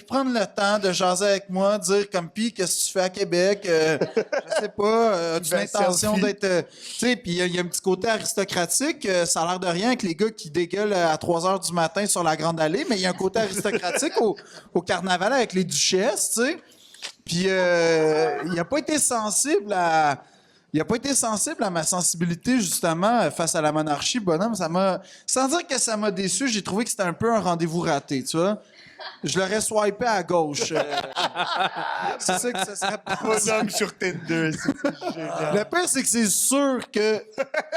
prendre le temps de jaser avec moi, dire comme pis, qu'est-ce que tu fais à Québec? Je sais pas, as-tu Ben, l'intention selfie. d'être. Tu sais, puis il y a un petit côté aristocratique. Ça a l'air de rien avec les gars qui dégueulent à 3 h du matin sur la Grande Allée, mais il y a un côté aristocratique au carnaval avec les duchesses, tu sais. Puis il a pas été sensible à. Il a pas été sensible à ma sensibilité, justement, face à la monarchie, bonhomme. Ça m'a. Sans dire que ça m'a déçu, j'ai trouvé que c'était un peu un rendez-vous raté, tu vois. je l'aurais swipé à gauche. C'est ça que ça serait passé. Bonhomme sur Tinder, c'est génial. Le pire, c'est que c'est sûr que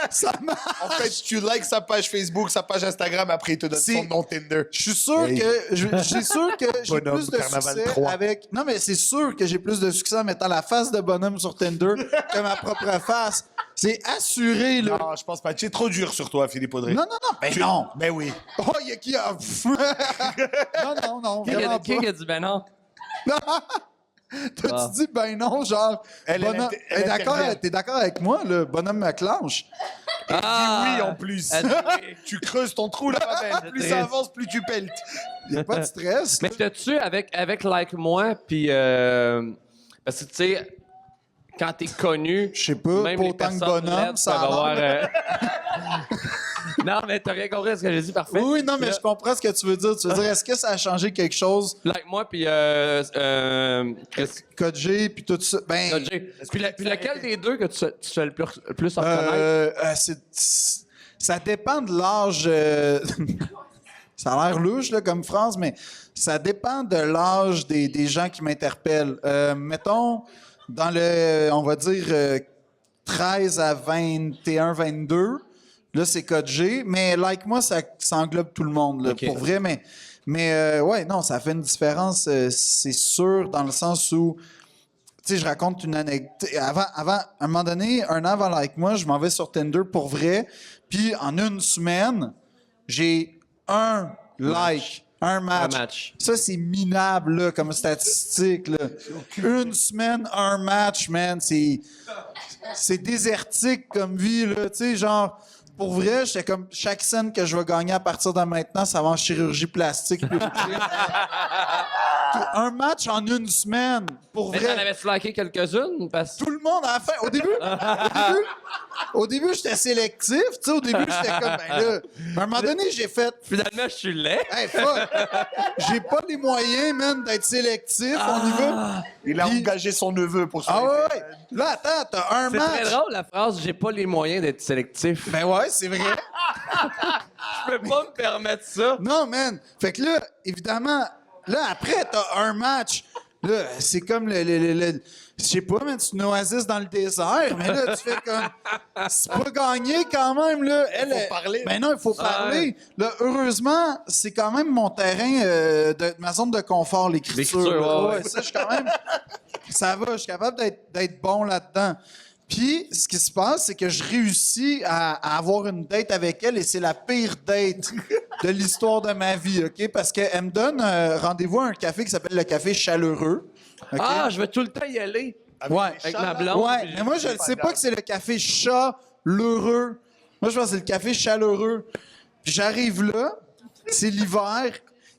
ça marche. En fait, tu likes sa page Facebook, sa page Instagram, après il te donne C'est- son nom Tinder. Je suis sûr Hey. que j'ai Bonhomme, plus de Carnaval succès 3. avec. Non, mais c'est sûr que j'ai plus de succès en mettant la face de bonhomme sur Tinder que ma propre face. C'est assuré, là. Non, je pense pas. Tu es trop dur sur toi, Philippe Audrey. Non, non, non. Ben non. Ben oui. Oh, il y a qui a. non, Qui vraiment a dit ben non? Toi, Ah. tu dis ben non, genre. Elle bonhomme- elle intervient. T'es d'accord avec moi, le bonhomme me clenche? Dis oui en plus. Elle dit oui. Tu creuses ton trou là, ma belle. Plus ça avance, plus tu peltes. Il n'y a pas de stress. Mais t'as-tu avec Like Moi, puis parce que tu sais, quand t'es connu, Je sais pas, même pas les autant que personnes bonhomme, laides ça peuvent a avoir. l'air. Non, mais t'as rien compris à ce que j'ai dit, parfait. Oui, non, mais Là, je comprends ce que tu veux dire. Tu veux dire, est-ce que ça a changé quelque chose? Like Moi, puis Chris. Code G, puis tout ça. Ben, Roger. Puis lequel des deux que tu fais le plus reconnaître? Ça dépend de l'âge. Ça a l'air louche là, comme phrase, mais ça dépend de l'âge des gens qui m'interpellent. Mettons, dans le, on va dire, 13 à 21, 22, là, c'est code G. Mais Like Moi, ça englobe tout le monde, là, Ok. pour vrai. Mais ouais, non, ça fait une différence, c'est sûr, dans le sens où tu sais, je raconte une anecdote. Avant, à un moment donné, un an avant Like Moi, je m'en vais sur Tinder pour vrai. Puis en une semaine, j'ai un like, un match. Un match. Ça, c'est minable là, comme statistique. Là. Une semaine, un match, man. C'est désertique comme vie. Là. Tu sais, genre, pour vrai, j'étais comme chaque scène que je vais gagner à partir de maintenant, ça va en chirurgie plastique. Un match en une semaine, pour Mais vrai. t'en avais-tu liké quelques-unes? Parce que Tout le monde à la fin. Au début, j'étais sélectif. Tu sais, au début, j'étais comme, ben là. À un moment donné, j'ai fait, finalement, je suis laid. hey, fuck, j'ai pas les moyens, man, d'être sélectif. On y va. Il a Puis- engagé son neveu pour ça. Ah ouais, ouais. Là, attends, t'as un C'est match. très drôle, la phrase « j'ai pas les moyens d'être sélectif Ben ouais, c'est vrai. ». Je peux pas me permettre ça. Non, man. Fait que là, évidemment, là, après, t'as un match. Là, c'est comme le je sais pas, man, c'est une oasis dans le désert, mais là, tu fais comme. C'est pas gagné quand même, là. Elle, faut parler. Ben non, il faut parler. Là, heureusement, c'est quand même mon terrain de ma zone de confort, l'écriture. L'écriture, là. ouais. Ça, je suis quand même. Ça va, je suis capable d'être bon là-dedans. Puis, ce qui se passe, c'est que je réussis à avoir une date avec elle et c'est la pire date de l'histoire de ma vie, OK? Parce qu'elle me donne rendez-vous à un café qui s'appelle le Café Chaleureux. OK? Ah, je vais tout le temps y aller. ouais. Avec ma blonde. Ouais, puis mais moi, je ne sais pas que c'est le Café Chaleureux. Moi, je pense que c'est le Café Chaleureux. Puis j'arrive là, c'est l'hiver,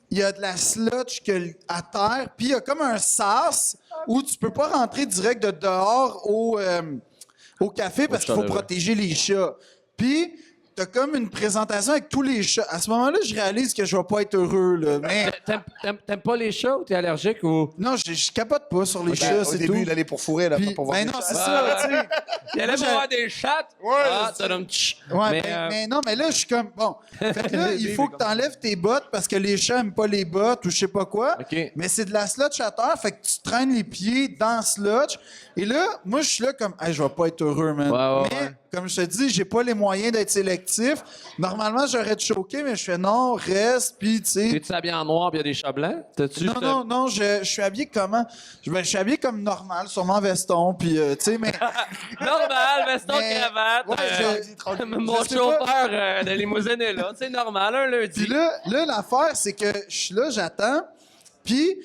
il y a de la sludge à terre, puis il y a comme un sas où tu peux pas rentrer direct de dehors au café parce qu'il faut protéger les chats. Puis, t'as comme une présentation avec tous les chats. À ce moment-là, je réalise que je vais pas être heureux, là. Mais T'aimes pas les chats ou t'es allergique ou... non, je capote pas sur les Ben, chats, au c'est début, tout. il allait pour fourrer, là, Puis, pas pour voir ben des non, chats. c'est ça, tu sais. Il allait Moi, voir des chats. Ouais, Ah, c'est- tadam, tch. Ouais, Mais, mais non, mais là, je suis comme, bon. Fait que là, il faut que tu enlèves tes bottes parce que les chats aiment pas les bottes ou je sais pas quoi. OK. Mais c'est de la sludge à terre, fait que tu traînes les pieds dans la sludge. Et là, moi, je suis là comme, hey, je vais pas être heureux, man. Ouais, mais, ouais. comme je te dis, j'ai pas les moyens d'être sélectif. Normalement, j'aurais te choqué, mais je fais non, reste, puis tu sais. T'es-tu habillé en noir pis y a des chats blancs? T'as-tu... Non, je suis habillé comment? Je suis habillé comme normal, sûrement veston, puis tu sais, mais. Normal, veston, Mais- cravate. Ouais, Mon je sais chauffeur de limousine est là. C'est normal, un lundi. Puis là, l'affaire, c'est que je suis là, j'attends, puis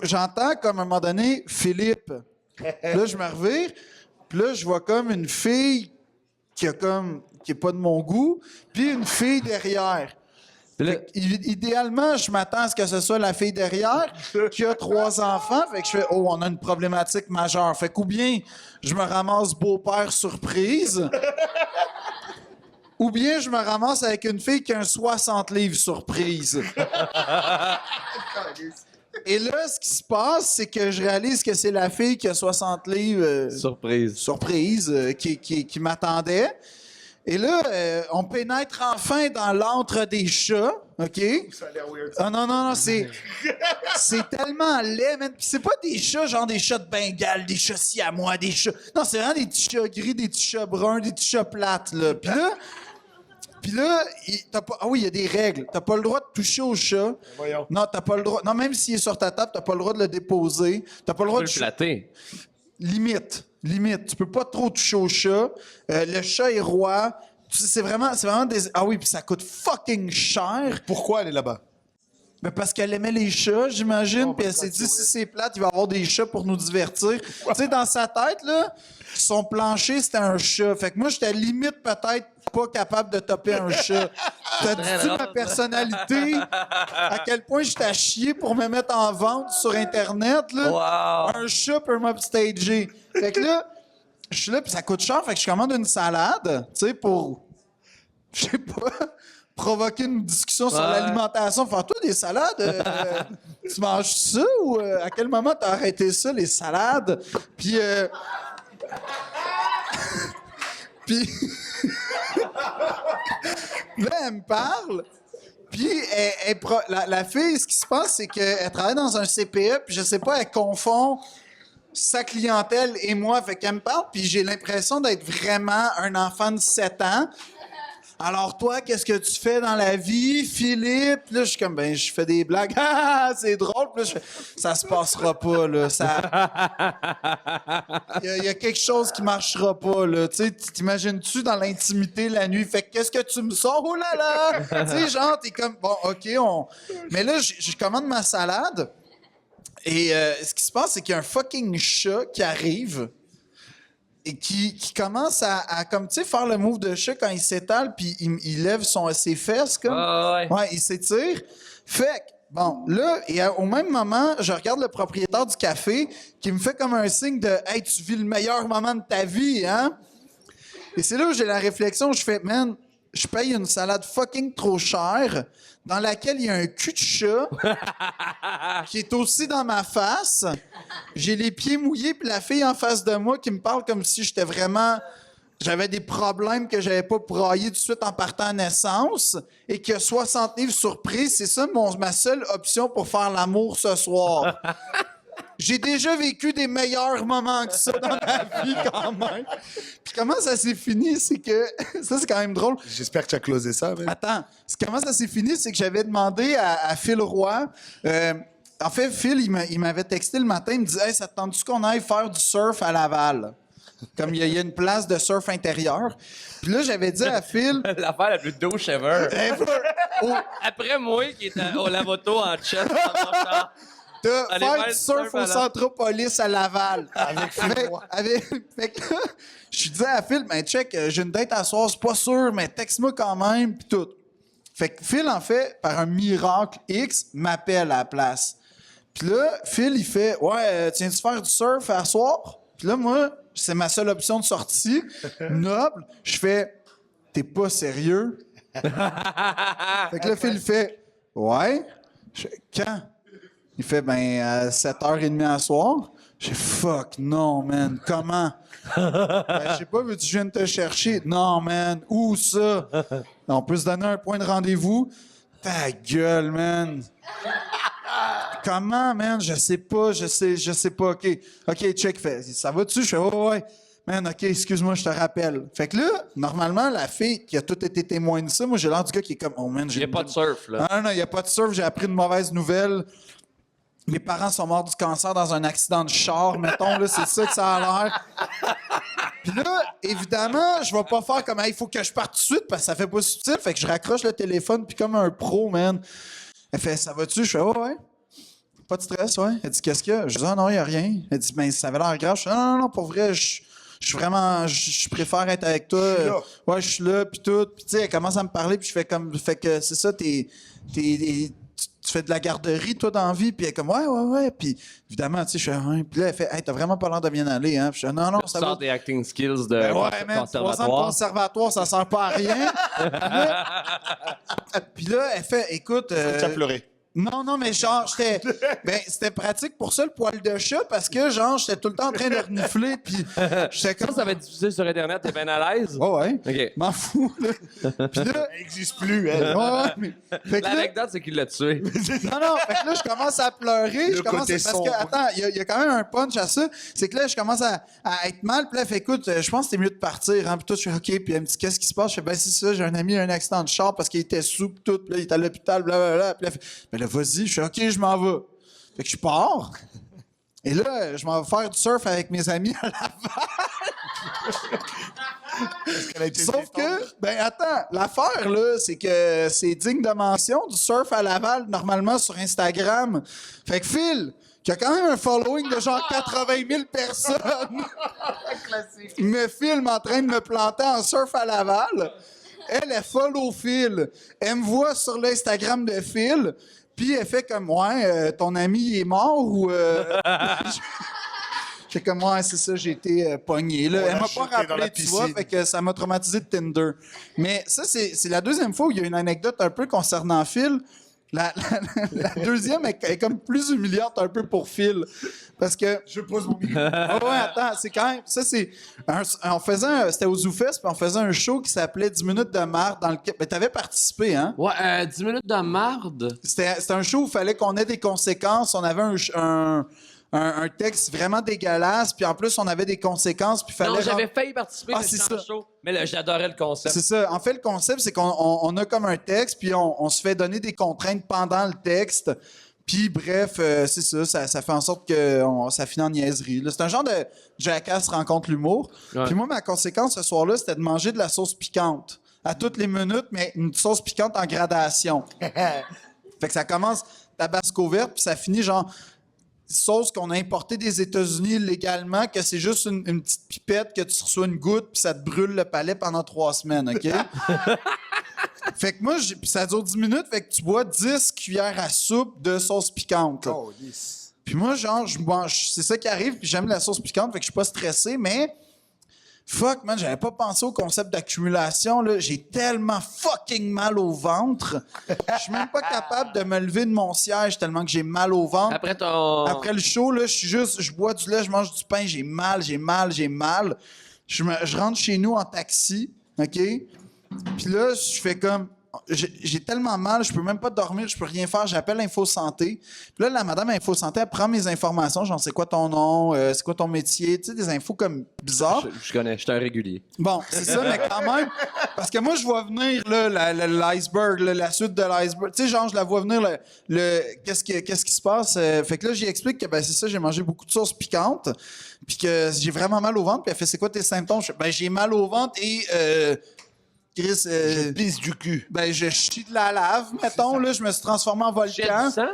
j'entends comme à un moment donné Philippe. Là, je me revire, puis là, je vois comme une fille qui est pas de mon goût, puis une fille derrière. Là- Fait que, idéalement, je m'attends à ce que ce soit la fille derrière qui a 3 enfants. Fait que je fais, oh, on a une problématique majeure. Fait qu'ou bien, je me ramasse beau-père surprise, ou bien je me ramasse avec une fille qui a un 60 livres surprise. Et là, ce qui se passe, c'est que je réalise que c'est la fille qui a 60 livres Surprise. surprise qui m'attendait. Et là, on pénètre enfin dans l'antre des chats, OK? Ça a l'air weird. Ah non, c'est tellement laid, man. Puis c'est pas des chats, genre des chats de Bengale, des chats siamois, des chats... Non, c'est vraiment des petits chats gris, des petits chats bruns, des petits chats plates, là. Puis là, t'as pas... Ah oui, il y a des règles. T'as pas le droit de toucher au chat. Voyons. Non, t'as pas le droit... Non, même s'il est sur ta table, t'as pas le droit de le déposer. T'as pas le droit Tu de... peux le flatter. Limite. Tu peux pas trop toucher au chat. Le chat est roi. C'est vraiment des... Ah oui, puis ça coûte fucking cher. Pourquoi elle est là-bas? Ben parce qu'elle aimait les chats, j'imagine. Oh Puis my elle s'est God, dit, c'est si c'est plate, il va y avoir des chats pour nous divertir. Tu sais, dans sa tête, là, son plancher, c'était un chat. Fait que moi, j'étais limite peut-être pas capable de topper un chat. T'as dit ma personnalité? À quel point j'étais à chier pour me mettre en vente sur Internet, là? Wow. Un chat peut m'upstager. Fait que là, je suis là, puis ça coûte cher. Fait que je commande une salade, tu sais, pour... Je sais pas... provoquer une discussion sur l'alimentation. Faire, toi, des salades, tu manges ça ou à quel moment t'as arrêté ça, les salades? Puis... Puis... là, elle me parle. Puis, la fille, ce qui se passe, c'est qu'elle travaille dans un CPE, puis je sais pas, elle confond sa clientèle et moi. Fait qu'elle me parle, puis j'ai l'impression d'être vraiment un enfant de 7 ans. Alors, toi, qu'est-ce que tu fais dans la vie, Philippe? Là, je suis comme, ben, je fais des blagues. Ah, c'est drôle. Puis là, je fais, ça se passera pas, là. Il y a quelque chose qui marchera pas, là. Tu sais, t'imagines-tu dans l'intimité la nuit? Fait que, qu'est-ce que tu me sors? Oh là là! Tu sais, genre, t'es comme, bon, OK, Mais là, je commande ma salade. Et ce qui se passe, c'est qu'il y a un fucking chat qui arrive. Et qui commence à comme, tu sais, faire le move de chat quand il s'étale, puis il lève ses fesses, comme. Ouais, il s'étire. Fait que, bon, là, et au même moment, je regarde le propriétaire du café qui me fait comme un signe de « Hey, tu vis le meilleur moment de ta vie, hein? » Et c'est là où j'ai la réflexion, je fais « Man, je paye une salade fucking trop chère dans laquelle il y a un cul de chat qui est aussi dans ma face. J'ai les pieds mouillés, puis la fille en face de moi qui me parle comme si j'avais des problèmes que j'avais pas braillé tout de suite en partant à naissance et que 60 livres surpris, c'est ça ma seule option pour faire l'amour ce soir. J'ai déjà vécu des meilleurs moments que ça dans ma vie, quand même. Puis comment ça s'est fini, c'est que... Ça, c'est quand même drôle. J'espère que tu as closé ça. Mais... Attends, comment ça s'est fini, c'est que j'avais demandé à Phil Roy... en fait, Phil, il m'avait texté le matin, il me disait « Hey, ça te tente-tu qu'on aille faire du surf à Laval? » Comme il y a une place de surf intérieur. Puis là, j'avais dit à Phil... L'affaire la plus douche ever. Après moi, qui est au lavoto en chat. Faire du surf au Centropolis à Laval. Avec Phil Roy. Fait que là, je disais à Phil, ben check, j'ai une date à soir, c'est pas sûr, mais texte-moi quand même, pis tout. Fait que Phil, en fait, par un miracle X, m'appelle à la place. Puis là, Phil, il fait, ouais, tiens-tu faire du surf à soir? Puis là, moi, c'est ma seule option de sortie, noble. Je fais, t'es pas sérieux? Fait que là, Phil, il fait, ouais. Je fais, quand? Il fait, ben, à 7h30 à soir. J'ai fuck, non, man, comment? Ben, je sais pas, veux-tu que je vienne te chercher? Non, man, où ça? On peut se donner un point de rendez-vous? Ta gueule, man. Comment, man? Je sais pas, OK, check, fait. Ça va-tu? Je fais, ouais. Man, OK, excuse-moi, je te rappelle. Fait que là, normalement, la fille qui a tout été témoin de ça, moi, j'ai l'air du gars qui est comme, oh, man, Il n'y a pas de surf, là. Non, il n'y a pas de surf, j'ai appris une mauvaise nouvelle. Mes parents sont morts du cancer dans un accident de char, mettons, là, c'est ça que ça a l'air. Puis là, évidemment, je vais pas faire comme, il faut que je parte tout de suite parce que ça fait pas subtil. Fait que je raccroche le téléphone, puis comme un pro, man. Elle fait, ça va-tu? Je fais, ouais. Pas de stress, ouais. Elle dit, qu'est-ce qu'il y a? Je dis, non, il n'y a rien. Elle dit, ben, ça avait l'air grave. Je fais, non, pour vrai, je suis vraiment, je préfère être avec toi. Ouais, je suis là, puis tout. Puis tu sais, elle commence à me parler, puis je fais comme, fait que c'est ça, tu fais de la garderie, toi, dans la vie? Puis elle est comme, ouais. Puis évidemment, tu sais, je fais, ouais. Puis là, elle fait, hey, t'as vraiment pas l'air de bien aller, hein? Puis je fais, non, ça va. Tu sors des acting skills de Ben ouais, man, 3 ans de conservatoire, ça sert pas à rien. Puis là, elle fait, écoute. Tu as pleuré. Non, mais genre, c'était pratique pour ça, le poil de chat, parce que, genre, j'étais tout le temps en train de renifler, puis j'étais comme... Ça va être diffusé sur Internet, t'es bien à l'aise? Ouais. OK. M'en fous, là. Puis là... Ça n'existe plus, elle. Ouais, mais... Fait que là... L'anecdote, c'est qu'il l'a tué. Non, fait que là, je commence à pleurer. Le côté Parce sombre. que, attends, il y a quand même un punch à ça. C'est que là, je commence à être mal. Puis là, elle fait, écoute, je pense que c'est mieux de partir. Hein. Puis toi, je fais, OK. Puis elle me dit, qu'est-ce qui se passe? Je fais, ben, c'est ça, j'ai un ami qui a eu un accident de char parce qu'il était sous, pis tout. Puis là, il est à l'hôpital, blablabla. Puis là, elle fait, ben là, vas-y. Je fais, OK, je m'en vais. Fait que je pars. Et là, je m'en vais faire du surf avec mes amis à Laval. Sauf que, ben attends, l'affaire, là, c'est que c'est digne de mention du surf à Laval, normalement, sur Instagram. Fait que Phil, qui a quand même un following de genre 80 000 personnes, me filme en train de me planter en surf à Laval. Elle follow Phil. Elle me voit sur l'Instagram de Phil, puis elle fait comme, ouais, ton ami, il est mort ou... J'ai comme, ouais, c'est ça, j'ai été pogné. Là. On Elle l'a m'a jeté pas dans rappelé, la tu vois, piscine. fait que ça m'a traumatisé de Tinder. Mais ça, c'est la deuxième fois où il y a une anecdote un peu concernant Phil. La deuxième est comme plus humiliante un peu pour Phil. Parce que... Je pose mon micro. Ah ouais, attends, c'est quand même... Ça, c'est... C'était au ZooFest, puis on faisait un show qui s'appelait 10 minutes de marde dans lequel... Ben, t'avais participé, hein? Ouais, 10 minutes de marde. C'était un show où il fallait qu'on ait des conséquences. On avait un texte vraiment dégueulasse, puis en plus, on avait des conséquences, puis il fallait... Non, j'avais failli participer, Ah, mais c'est c'était un ça. show. Mais là, j'adorais le concept. C'est ça. En fait, le concept, c'est qu'on a comme un texte, puis on se fait donner des contraintes pendant le texte. Puis bref, c'est ça fait en sorte que ça finit en niaiserie. là. C'est un genre de Jackass rencontre l'humour. Ouais. Puis moi, ma conséquence ce soir-là, c'était de manger de la sauce piquante. À toutes les minutes, mais une sauce piquante en gradation. Fait que ça commence tabasco verte, puis ça finit genre sauce qu'on a importée des États-Unis légalement, que c'est juste une petite pipette, que tu reçois une goutte, puis ça te brûle le palais pendant 3 semaines, OK? Fait que moi, puis ça dure 10 minutes, fait que tu bois 10 cuillères à soupe de sauce piquante. là. Oh, yes. Puis moi, genre, je mange, c'est ça qui arrive, puis j'aime la sauce piquante, fait que je suis pas stressé, mais fuck, man, j'avais pas pensé au concept d'accumulation, là. J'ai tellement fucking mal au ventre. Je suis même pas capable de me lever de mon siège tellement que j'ai mal au ventre. Après le show, là, je bois du lait, je mange du pain, j'ai mal. Je rentre chez nous en taxi, OK? Puis là, je fais comme... J'ai tellement mal, je peux même pas dormir, je peux rien faire. J'appelle Info Santé. Puis là, la madame Info Santé, elle prend mes informations, genre c'est quoi ton nom, c'est quoi ton métier, tu sais, des infos comme bizarres. Je connais, je suis un régulier. Bon, c'est ça, mais quand même, parce que moi, je vois venir là, l'iceberg, là, la suite de l'iceberg. Tu sais, genre, je la vois venir, qu'est-ce qui se passe. Fait que là, j'y explique que ben, c'est ça, j'ai mangé beaucoup de sauce piquante, puis que j'ai vraiment mal au ventre. Puis elle fait, c'est quoi tes symptômes? Je fais, ben, j'ai mal au ventre et... Chris, Je pisse du cul. ben, je chie de la lave, mettons, là, je me suis transformé en J'ai du volcan. sang?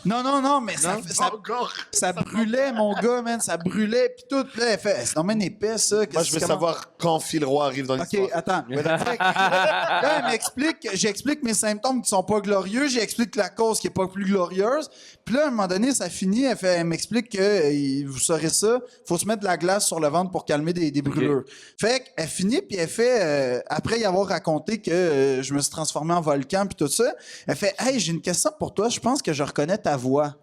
Non, mais Encore. ça brûlait, mon gars, man, ça brûlait, pis tout, là, elle fait, c'est normal épais, ça. Moi, je veux savoir quand Phil Roy arrive dans l'histoire. OK, attends. Fait que, là, elle m'explique, j'explique mes symptômes qui sont pas glorieux, j'explique la cause qui est pas plus glorieuse, puis là, à un moment donné, ça finit, elle m'explique que, vous saurez ça, faut se mettre de la glace sur le ventre pour calmer des brûlures. Fait qu'elle finit, puis elle fait, après y avoir raconté que je me suis transformé en volcan, puis tout ça, elle fait, hey, j'ai une question pour toi, je pense que je reconnais ta voix.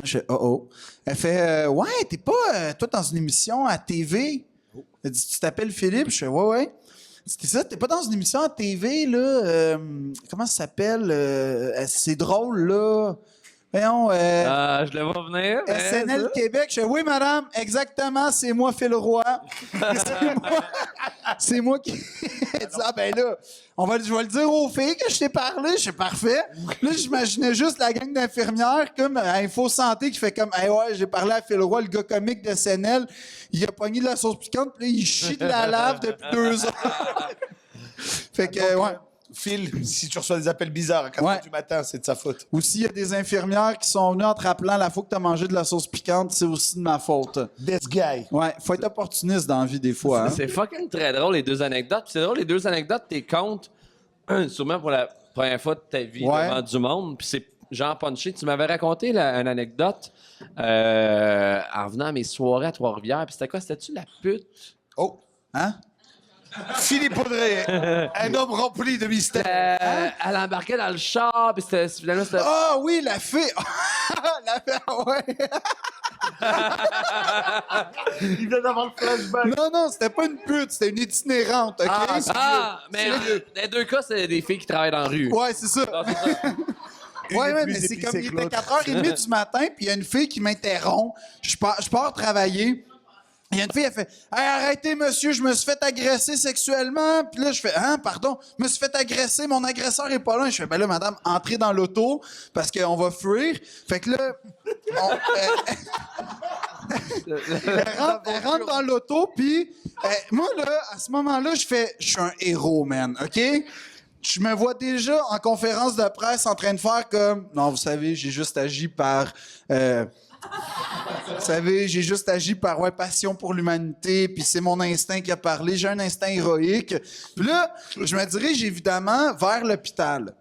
Je fais, oh. Elle fait, ouais, t'es pas, toi, dans une émission à TV? Elle dit, tu t'appelles Philippe? Je fais, ouais. C'est ça, t'es pas dans une émission à TV, là, comment ça s'appelle? C'est drôle, là. Voyons, Je le vois venir. SNL Québec. Je fais, oui, madame, exactement, c'est moi, Phil Roy. C'est moi qui... Elle dit, ah ben là, je vais le dire aux filles que je t'ai parlé. Je fais, parfait. Là, j'imaginais juste la gang d'infirmières comme à Info Santé qui fait comme, hey, ouais, j'ai parlé à Phil Roy, le gars comique de SNL. Il a pogné de la sauce piquante, puis là, il chie de la lave depuis 2 heures. Fait que, ouais. Phil, si tu reçois des appels bizarres à 4 heures du matin, c'est de sa faute. Ou s'il y a des infirmières qui sont venues en te rappelant la fois que tu as mangé de la sauce piquante, c'est aussi de ma faute. This guy. Ouais, faut être opportuniste dans la vie des fois. Hein? C'est fucking très drôle, les 2 anecdotes. Puis c'est drôle, les 2 anecdotes, t'es comptes sûrement pour la première fois de ta vie devant du monde. Puis c'est genre punché. Tu m'avais raconté une anecdote en venant à mes soirées à Trois-Rivières. Puis c'était quoi? C'était-tu la pute? Oh. Hein? Philippe Audrey, un homme rempli de mystère. Elle embarquait dans le char, puis finalement, c'était... Ah oui, la fée! La fée, ouais! Il vient d'avoir le flashback. Non, c'était pas une pute, c'était une itinérante, OK? Mais dans les deux cas, c'est des filles qui travaillent dans la rue. Ouais, c'est ça. Ah, c'est ça. Ouais, mais c'est comme il était 4h30 du matin, puis il y a une fille qui m'interrompt. Je pars travailler. Il y a une fille, elle fait « Hey, arrêtez, monsieur, je me suis fait agresser sexuellement. » Puis là, je fais « Hein, pardon, je me suis fait agresser, mon agresseur est pas là. » Je fais « Ben là, madame, entrez dans l'auto, parce qu'on va fuir. » Fait que là, elle rentre dans l'auto, puis moi, là, à ce moment-là, je suis un héros, man, OK? Je me vois déjà en conférence de presse en train de faire comme « Non, vous savez, j'ai juste agi par... Vous savez, j'ai juste agi par passion pour l'humanité, puis c'est mon instinct qui a parlé. J'ai un instinct héroïque. » Puis là, je me dirige évidemment vers l'hôpital.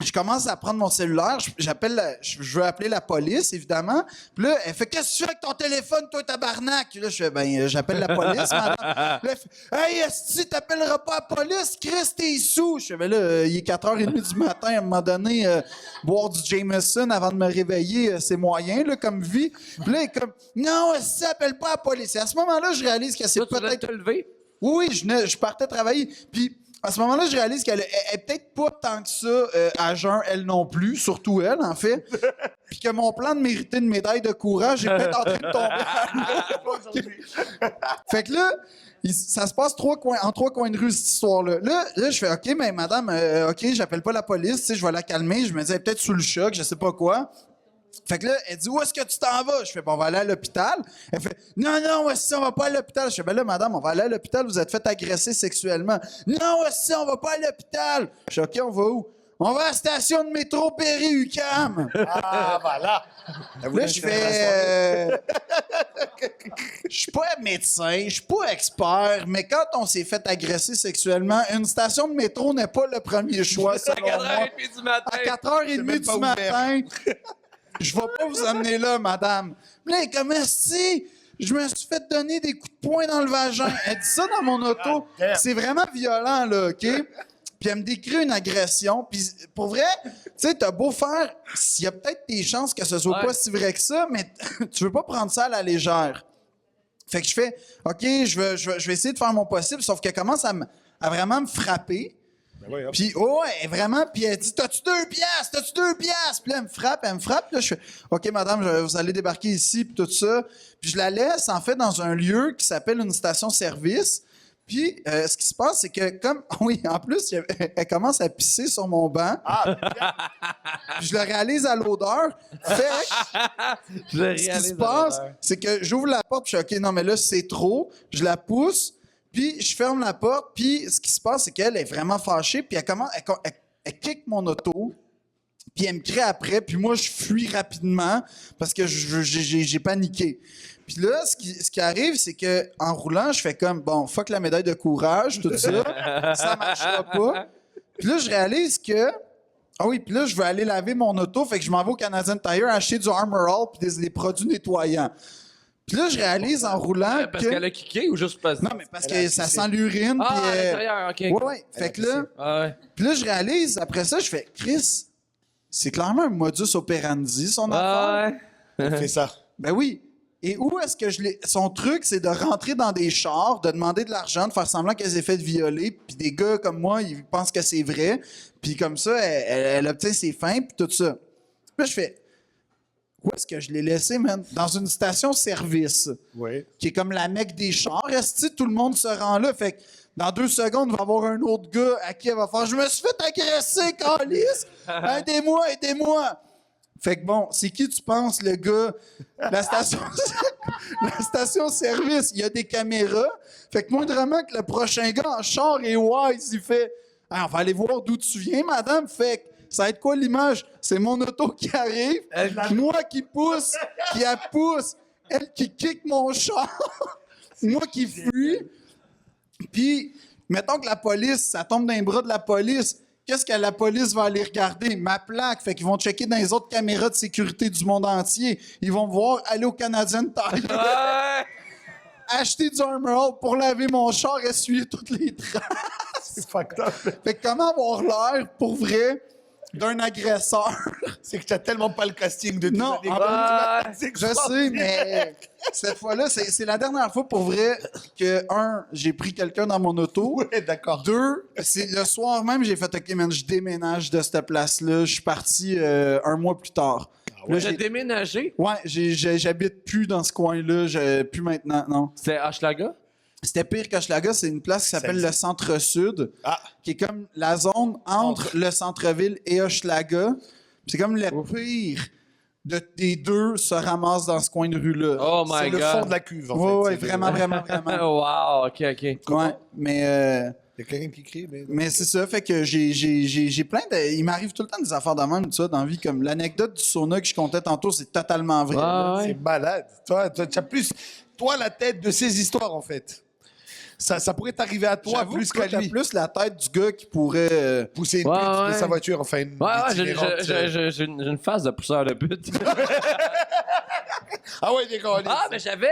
Je commence à prendre mon cellulaire, je veux appeler la police, évidemment. Puis là, elle fait « Qu'est-ce que tu fais avec ton téléphone, toi, tabarnak? » Là, je fais « Ben, j'appelle la police, madame. » Là, elle fait « Hey, esti, t'appelleras pas la police? Chris, t'es sous! » Je fais « Ben là, il est 4h30 du matin, à un moment donné, boire du Jameson avant de me réveiller, c'est moyen, là, comme vie. » Puis là, elle est comme « Non, esti, appelle pas la police. » Et à ce moment-là, je réalise que c'est Toi, tu peut-être... te lever? Oui, je partais travailler. Puis à ce moment-là, je réalise qu'elle est peut-être pas tant que ça à jeun, elle non plus, surtout elle, en fait. Puis que mon plan de mériter une médaille de courage est peut-être en train de tomber. Fait que là, ça se passe en 3 coins de rue, cette histoire-là. Là, je fais « OK, mais madame, OK, j'appelle pas la police, tu sais, je vais la calmer. » Je me dis « Elle est peut-être sous le choc, je sais pas quoi. » Fait que là, elle dit « Où est-ce que tu t'en vas? » Je fais « On va aller à l'hôpital. » Elle fait « Non, si on va pas à l'hôpital. » Je fais « Ben là, madame, on va aller à l'hôpital, vous êtes fait agresser sexuellement. »« Non, si on va pas à l'hôpital. » Je fais « OK, on va où? »« On va à la station de métro Perry-UQAM. » Ah, voilà. Là, je fais je suis pas médecin, je suis pas expert, mais quand on s'est fait agresser sexuellement, une station de métro n'est pas le premier choix, selon moi. À 4h30 du matin. À 4h30 du matin, je vais pas vous amener là, madame. Là, elle est comme si je me suis fait donner des coups de poing dans le vagin. Elle dit ça dans mon auto. C'est vraiment violent, là, OK? Puis elle me décrit une agression. Puis pour vrai, tu sais, t'as beau faire... Il y a peut-être des chances que ce soit pas si vrai que ça, mais tu veux pas prendre ça à la légère. Fait que je fais, OK, je vais essayer de faire mon possible, sauf qu'elle commence à vraiment me frapper. Puis, vraiment, puis elle dit, t'as-tu 2 piastres? T'as-tu 2 piastres? Puis là, elle me frappe. Là, je fais, OK, madame, vous allez débarquer ici, puis tout ça. Puis je la laisse, en fait, dans un lieu qui s'appelle une station-service. Puis, ce qui se passe, c'est que oui, en plus, elle commence à pisser sur mon banc. Puis je le réalise à l'odeur. Ce qui se passe, c'est que j'ouvre la porte, puis je suis OK, non, mais là, c'est trop. Je la pousse. Puis je ferme la porte, puis ce qui se passe, c'est qu'elle est vraiment fâchée, puis elle kick mon auto, puis elle me crie après, puis moi, je fuis rapidement parce que j'ai paniqué. Puis là, ce qui arrive, c'est que en roulant, je fais comme, bon, fuck la médaille de courage, tout ça, ça marchera pas. Puis là, je réalise que, puis là, je veux aller laver mon auto, fait que je m'en vais au Canadian Tire acheter du Armor All puis des produits nettoyants. Puis là, je réalise en roulant parce qu'elle a kické ou juste parce que... Non, mais parce que ça sent l'urine. Ah, à l'intérieur, OK. Ouais. Fait que là... Puis là, je réalise, après ça, je fais « Chris, c'est clairement un modus operandi, son affaire. » Elle fait ça. Ben oui. Et où est-ce que son truc, c'est de rentrer dans des chars, de demander de l'argent, de faire semblant qu'elle s'est fait violer, puis des gars comme moi, ils pensent que c'est vrai. Puis comme ça, elle obtient ses fins, puis tout ça. Puis là, je fais... Où est-ce que je l'ai laissé, man? Dans une station-service. Oui. Qui est comme la mecque des chars. Est-ce que tout le monde se rend là? Fait que dans 2 secondes, il va y avoir un autre gars à qui elle va faire « Je me suis fait agresser, câlisse! Aidez-moi! » Fait que bon, c'est qui tu penses, le gars? La station-service, il y a des caméras. Fait que moindrement que le prochain gars en char est wise, il fait « On va aller voir d'où tu viens, madame. » Fait que ça va être quoi l'image? C'est mon auto qui arrive, moi qui pousse, qui la pousse, elle qui kick mon char, moi qui fuis. Puis, mettons que la police, ça tombe dans les bras de la police. Qu'est-ce que la police va aller regarder? Ma plaque. Fait qu'ils vont checker dans les autres caméras de sécurité du monde entier. Ils vont me voir aller au Canadian Tire. acheter du Armor pour laver mon char, essuyer toutes les traces. C'est fucked up. Fait que comment avoir l'air, pour vrai, d'un agresseur? C'est que t'as tellement pas le casting de Non, tes je sais, mais cette fois-là, c'est la dernière fois, pour vrai, que, j'ai pris quelqu'un dans mon auto. Ouais, d'accord. 2, c'est le soir même, j'ai fait « OK, man, je déménage de cette place-là. » Je suis parti un mois plus tard. Là, T'as déménagé? Ouais, j'habite plus dans ce coin-là, plus maintenant, non. C'est Hochelaga? C'était pire qu'Hochelaga, c'est une place qui s'appelle le Centre-Sud, qui est comme la zone entre le centre-ville et Hochelaga. C'est comme le pire des deux se ramasse dans ce coin de rue-là. Oh my C'est God. le fond de la cuve, en fait. Ouais, C'est vraiment, vraiment, vraiment. Wow, OK. Ouais, mais... Il y a quelqu'un qui crie, mais... Mais c'est ça, fait que j'ai plein de... Il m'arrive tout le temps des affaires de même, tout ça, dans la vie. Comme l'anecdote du sauna que je comptais tantôt, c'est totalement vrai. Ah, C'est malade. Toi, tu as plus... Toi, la tête de ces histoires, en fait. Ça pourrait t'arriver à toi J'avoue plus que toi, qu'à t'as lui. plus la tête du gars qui pourrait... Pousser une Ouais, pute de ouais. sa voiture, enfin, une Ouais, itinérante, j'ai une phase de pousseur de pute. Ah ouais, des gars. Ah, mais j'avais...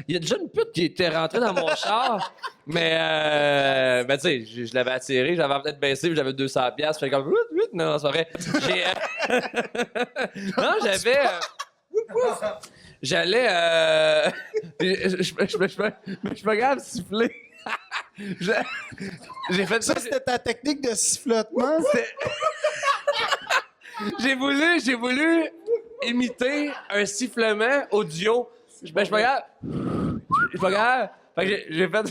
Il y a déjà une pute qui était rentrée dans mon char, mais ben, tu sais, je l'avais attirée, j'avais peut-être baissé, puis j'avais 200$, puis j'étais comme... Non, c'est vrai. Non, j'avais... J'allais... Je me garde siffler. J'ai fait Ça, c'était ta technique de sifflotement? J'ai voulu imiter un sifflement audio. Je me regarde. Je me regarde. Fait que j'ai fait.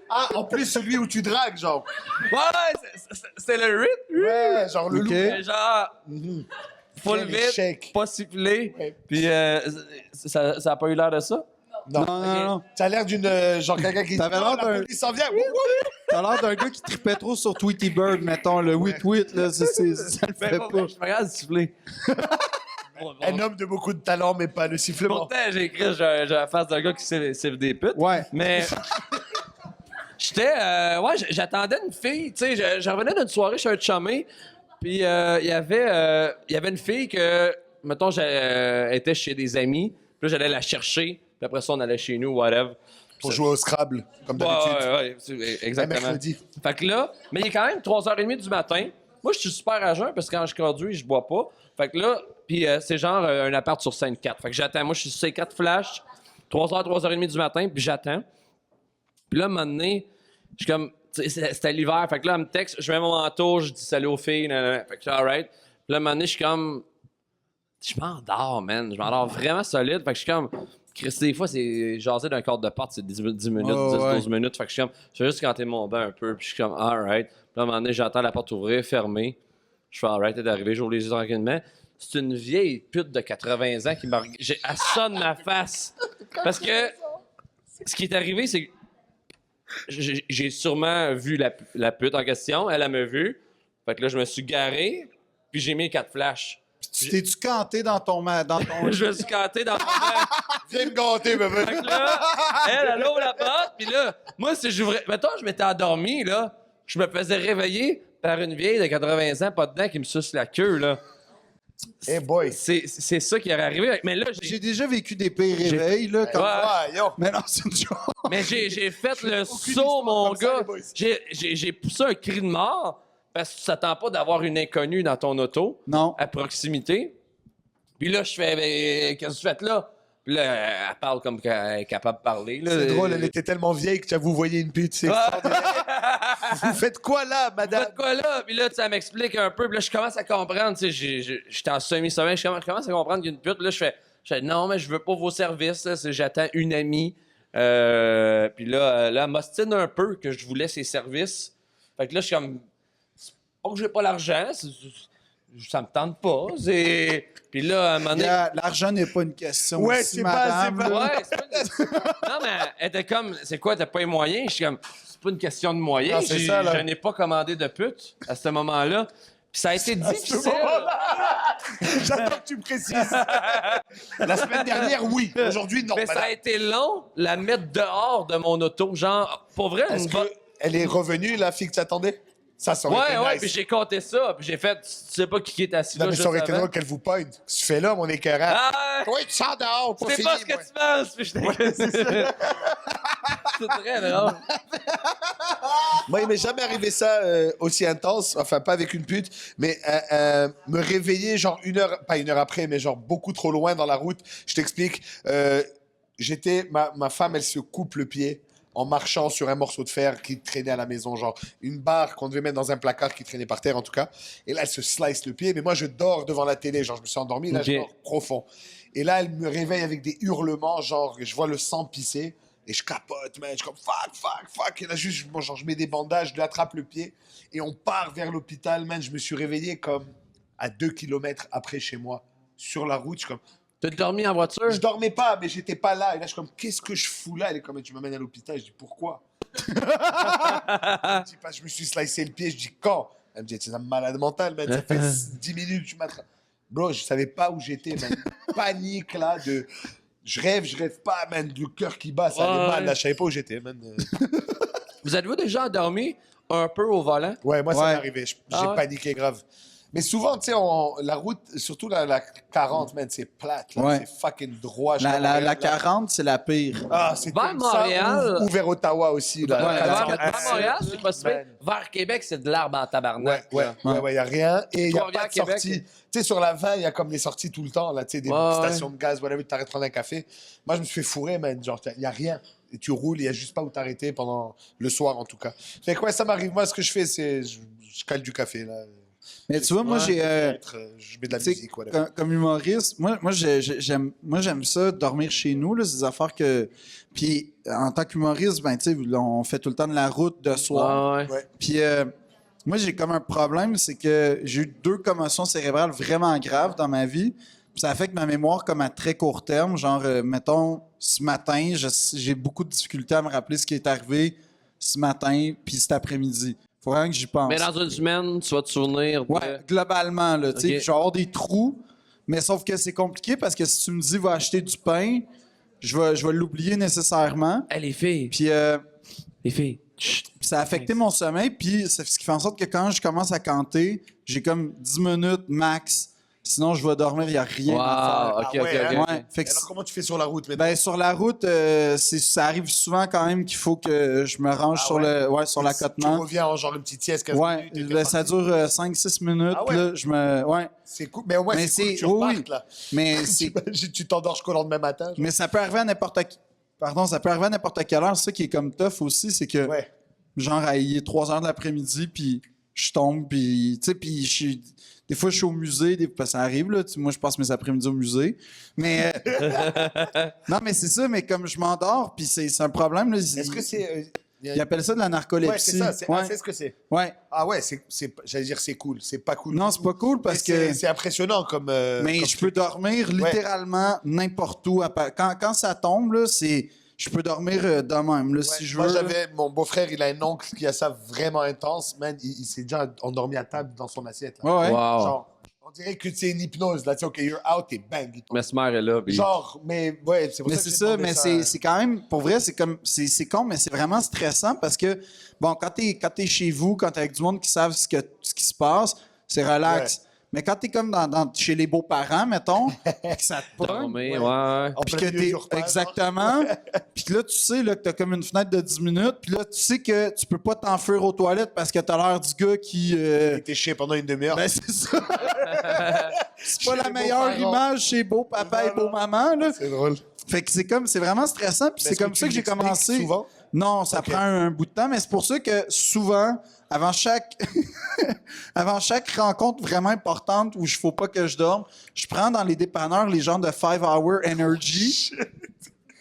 Ah, en plus, celui où tu dragues, genre. Ouais, c'est le rythme. Ouais, genre le loup. Mais genre, full Quel vite, échec. pas sifflé. Ouais. Puis ça a pas eu l'air de ça? Non. Non. T'as l'air d'une... genre quelqu'un qui... T'avais l'air la d'un- police s'en vient. Wouh, wouh. T'as l'air d'un gars qui tripait trop sur Tweety Bird, mettons, le whit-whit, là, ça le Ben, fait pas pas. vrai, je me regarde siffler. Un homme de beaucoup de talent, mais pas le sifflement. Pourtant, j'ai écrit, j'ai la face d'un gars qui siffle des putes. Ouais. Mais j'étais... ouais, j'attendais une fille. Tu sais, je revenais d'une soirée chez un chumé, puis il y avait une fille que, mettons, était chez des amis, puis là, j'allais la chercher, puis après ça, on allait chez nous, whatever. Pour jouer au Scrabble, comme d'habitude. Ouais, exactement. Un mercredi. Fait que là, mais il est quand même 3h30 du matin. Moi, je suis super à jeun parce que quand je conduis, je bois pas. Fait que là, puis c'est genre un appart sur Sainte-4. Fait que j'attends. Moi, je suis sur Sainte-4 Flash, 3h30 du matin, puis j'attends. Puis là, à un moment donné, je suis comme... C'était l'hiver. Fait que là, elle me texte, je mets mon manteau, je dis salut aux filles, nanana. Fait que là, alright. Puis là, à un moment donné, je suis comme... Je m'endors, man. Je m'endors vraiment solide. Fait que je suis comme... Chris, des fois, c'est jaser d'un cadre de porte, c'est 10 minutes, Oh, 10-12 minutes. Fait que je suis comme... Je vais juste canter mon bain un peu, puis je suis comme, alright. Puis là, à un moment donné, j'entends la porte ouvrir, fermée. Je fais, alright, elle est arrivée, j'ouvre les yeux tranquillement. C'est une vieille pute de 80 ans qui m'a... Elle sonne ma face. Parce que ce qui est arrivé, c'est que j'ai sûrement vu la pute en question. Elle m'a vu. Fait que là, je me suis garé, puis j'ai mis 4 flashs. T'es-tu canté dans ton... Je me suis canté dans mon bain. Viens me gâter, bébé. Fait que là, elle ouvre la porte, puis là, moi, si j'ouvrais... Mettons, je m'étais endormi, là, je me faisais réveiller par une vieille de 80 ans, pas dedans, qui me suce la queue, là. Hey boy. C'est ça qui aurait arrivé. Mais là, J'ai déjà vécu des pires réveils, là, comme... Ouais. Ouais, yo. Mais non, c'est une joke. Mais j'ai fait le Aucune saut, histoire mon comme ça, gars. les boys. J'ai poussé un cri de mort parce que tu t'attends pas d'avoir une inconnue dans ton auto Non. à proximité. Puis là, je fais, ben, qu'est-ce que tu fais là? Puis là, elle parle comme qu'elle est capable de parler. là. C'est drôle, elle était tellement vieille que vous voyez une pute. C'est extraordinaire. Vous faites quoi là, madame? Faites quoi là? Puis là, tu sais, elle m'explique un peu. Puis là, je commence à comprendre. Tu sais, j'étais en semi-sommeil. Je commence à comprendre qu'il y a une pute. Là, je fais non, mais je veux pas vos services. Là, j'attends une amie. Puis là, elle m'ostine un peu que je voulais ses services. Fait que là, je suis comme... C'est pas que j'ai pas l'argent. Ça me tente pas. Puis là, à un moment donné... L'argent n'est pas une question. Ouais, aussi, c'est pas- madame, c'est pas- là. Ouais, c'est pas Non, mais elle était comme, c'est quoi, t'as pas les moyens? Je suis comme, c'est pas une question de moyens. Non, c'est ça, là. Je n'ai pas commandé de pute à ce moment-là. Puis ça a été difficile. J'attends que tu me précises. La semaine dernière, oui. Aujourd'hui, non. Mais ça madame. a été long, la mettre dehors de mon auto. Genre, pour vrai, Est-ce qu'elle est revenue, la fille que tu attendais? Ça aurait été Ouais, nice. puis j'ai compté ça, puis j'ai fait, tu sais pas qui est assis Non, là mais ça aurait juste été avant. drôle qu'elle vous pointe. Tu fais là, mon écœurant. Ah! Oui, tu sors dehors, pas C'est fini, pas ce que moi. tu penses! Puis j'étais c'est très drôle. Moi, il m'est jamais arrivé ça aussi intense, enfin pas avec une pute, mais me réveiller genre pas une heure après, mais genre beaucoup trop loin dans la route. Je t'explique. Ma femme, elle se coupe le pied en marchant sur un morceau de fer qui traînait à la maison, genre une barre qu'on devait mettre dans un placard qui traînait par terre en tout cas. Et là, elle se slice le pied, mais moi je dors devant la télé, genre je me suis endormi, là Ok. je dors profond. Et là, elle me réveille avec des hurlements, genre je vois le sang pisser. Et je capote, man. Je suis comme fuck. Et là, juste, je mets des bandages, je lui attrape le pied. Et on part vers l'hôpital, man. Je me suis réveillé comme à 2 kilomètres après chez moi, sur la route. Je suis comme, T'as dormi en voiture? je dormais pas, mais j'étais pas là. Et là, je suis comme, qu'est-ce que je fous là? Elle est comme, tu m'amènes à l'hôpital. Je dis, pourquoi? Je dis pas, je me suis slicé le pied. Je dis, quand? Elle me dit, c'est un malade mental, man. Ça fait 10 minutes, tu m'attrapes. Bro, je savais pas où j'étais, man. Panique, là, de... Je rêve pas, man, le cœur qui bat, ça allait mal, là, je savais pas où j'étais, man. Vous êtes-vous déjà endormi un peu au volant? Ouais, moi, ça Ouais. m'est arrivé, j'ai ouais? paniqué grave. Mais souvent, tu sais, la route, surtout la 40, man, c'est plate, là, Ouais. c'est fucking droit. La, la 40, c'est la pire. Ah, c'est Vers comme ça, Montréal- ou vers Ottawa aussi, là. Ouais, la vers 40. Montréal, c'est pas si pire. Man. Vers Québec, c'est de l'arbre en Ouais, tabarnak. ouais, y a rien. Et il y a Trois-Rivières, pas de Québec. sortie. Tu sais, sur la 20, il y a comme des sorties tout le temps, là, tu sais, des Ouais, stations de gaz, whatever, tu t'arrêtes prendre un café. Moi, je me suis fait fourrer, man, genre, il y a rien. Et tu roules, il y a juste pas où t'arrêter pendant le soir, en tout cas. Fait que ouais, ça m'arrive. Moi, ce que je fais, c'est, je cale du café, là. Mais tu vois, moi, j'ai. Je mets de la Tu sais, musique, whatever. comme humoriste, moi j'aime ça, dormir chez nous, là, c'est des affaires que... Puis, en tant qu'humoriste, ben, tu sais, on fait tout le temps de la route de soir. Ouais, ouais. Ouais. Puis, moi, j'ai comme un problème, c'est que j'ai eu 2 commotions cérébrales vraiment graves dans ma vie. Puis ça affecte ma mémoire comme à très court terme. Genre, mettons, ce matin, j'ai beaucoup de difficultés à me rappeler ce qui est arrivé ce matin puis cet après-midi. Faut vraiment que j'y pense. Mais dans une semaine, tu vas te souvenir de... Ouais, globalement, là, tu sais, Ok. je vais avoir des trous, mais sauf que c'est compliqué parce que si tu me dis va acheter du pain, je vais l'oublier nécessairement. Hey, les filles, Puis les filles. Chut. ça a affecté mon sommeil, puis c'est ce qui fait en sorte que quand je commence à canter, j'ai comme 10 minutes max. Sinon, je vais dormir, il n'y a rien Wow, à ok, Ah ouais, ok, hein? ok. faire. Ouais, fait que Alors, comment tu fais sur la route, maintenant? ben, sur la route, ça arrive souvent quand même qu'il faut que je me range Ah sur ouais? sur Tu l'accotement. reviens en genre une petite sieste, 15 Ouais, minutes. et t'es ben, ça parti. dure 5-6 minutes. Ah ouais? Là, je me. Ouais. C'est cool. Mais au moins, Mais c'est cool que c'est- tu oui, repartes, là. Mais c'est. Tu t'endors jusqu'au lendemain matin. genre. Mais ça peut arriver à n'importe qui. Pardon, ça peut arriver à n'importe quelle heure. C'est ça qui est comme tough aussi, c'est que, Ouais. genre, il est 3 heures de l'après-midi, puis je tombe, puis, tu sais, puis des fois, je suis au musée, ça arrive, là. Moi, je passe mes après-midi au musée. Mais, non, mais c'est ça, mais comme je m'endors, puis c'est un problème, là. Est-ce que c'est. Ils appellent ça de la narcolepsie. Ouais, c'est ça. C'est Ouais. c'est ce que c'est. Ouais. Ah ouais, j'allais dire c'est cool. C'est pas cool. Non, c'est pas cool parce que. C'est impressionnant comme. Mais comme je peux truc. dormir littéralement n'importe où. Quand ça tombe, là, je peux dormir de même, là, Ouais. si je Moi, veux. mon beau-frère, il a un oncle qui a ça vraiment intense. Man, il s'est déjà endormi à table dans son assiette. Là. Ouais, ouais. Wow. Genre, on dirait que c'est une hypnose. Là, tu sais, OK, you're out, t'es bang. Mesmer est là. Puis... Genre, mais ouais, c'est pour Mais ça que c'est j'ai ça, demandé mais c'est quand même, pour vrai, c'est con, mais c'est vraiment stressant parce que, bon, quand t'es chez vous, quand t'es avec du monde qui savent ce qui se passe, c'est relax. Mais quand t'es comme chez les beaux-parents, mettons, pis que ça te pogne, Dormir, ouais. ouais. En puis plein que milieu t'es du repas, genre. exactement, puis que là tu sais là que t'as comme une fenêtre de 10 minutes, puis là tu sais que tu peux pas t'enfuir aux toilettes parce que t'as l'air du gars qui Il était chier pendant une demi-heure. ben c'est ça. C'est pas Chez la les meilleure beaux-parents. image chez beau papa et Non, beau non. maman là. C'est drôle. Fait que c'est vraiment stressant, puis Mais c'est est-ce comme tu ça que j'ai l'expliques commencé. souvent? Non, ça Ok. prend un bout de temps, mais c'est pour ça que souvent, avant chaque rencontre vraiment importante où il faut pas que je dorme, je prends dans les dépanneurs les genres de 5 Hour Energy.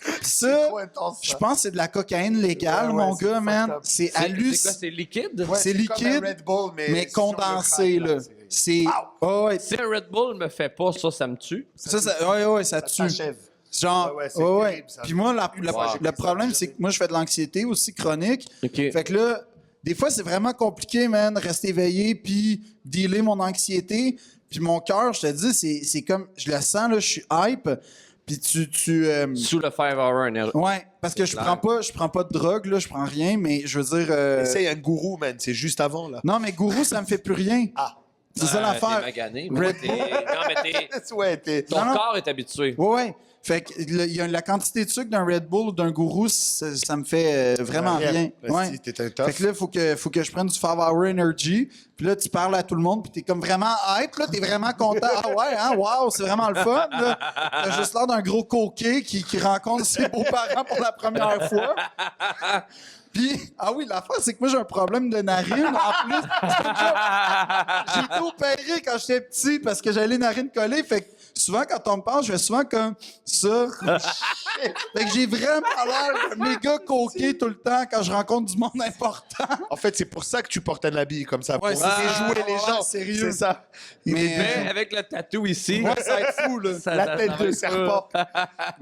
Puis ça, Trop intense, ça. je pense que c'est de la cocaïne légale, Ouais, ouais, mon c'est gars, fucked man. up. C'est C'est quoi, hallucinant. c'est liquide? Ouais, c'est comme un liquide, Red Bull, mais sur le condensé, crack, là. C'est- C'est. Oh, ouais, Si un Red Bull me fait pas ça, ça me tue. ouais, ça Ça tue. t'achève. Genre, Ouais, ouais, c'est ouais. terrible, ça. Puis moi, Une fois, j'ai le pris ça, problème, j'ai c'est que jamais- moi, je fais de l'anxiété aussi chronique. OK. Fait que là, des fois, c'est vraiment compliqué, man, rester éveillé puis dealer mon anxiété. Puis mon cœur, je te dis, c'est comme, je le sens, là, je suis hype. Puis tu Sous le 5 hour energy. ouais, parce que je clair. prends pas de drogue, là, je prends rien, mais je veux dire... Essaye un gourou, man. C'est juste avant, là. Non, mais gourou, ça me fait plus rien. Ah. C'est ça l'affaire. T'es magané, Red mais non, mais Ouais, t'es... ton Non, non. corps est habitué. Ouais, ouais. Fait que il y a la quantité de sucre d'un Red Bull ou d'un gourou, ça me fait vraiment rien. Ouais. T'es un tough. Fait que là, faut que je prenne du 5 Hour Energy. Puis là, tu parles à tout le monde, puis t'es comme vraiment hype, là, t'es vraiment content. Ah ouais, hein, wow, c'est vraiment le fun, là. T'as juste l'air d'un gros coquet qui rencontre ses beaux-parents pour la première fois. Puis, ah oui, l'affaire, c'est que moi, j'ai un problème de narine, en plus. J'ai été opéré quand j'étais petit parce que j'avais les narines collées. Fait que souvent, quand on me parle, je fais souvent comme ça. Fait que j'ai vraiment l'air d'un méga coquet tout le temps quand je rencontre du monde important. En fait, c'est pour ça que tu portes un habit comme ça. Ouais, pour c'est déjouer ça. les gens. Ouais, sérieux. C'est ça. Mais avec le tatou ici, Ouais, ça va être fou, là. La tête de serpent.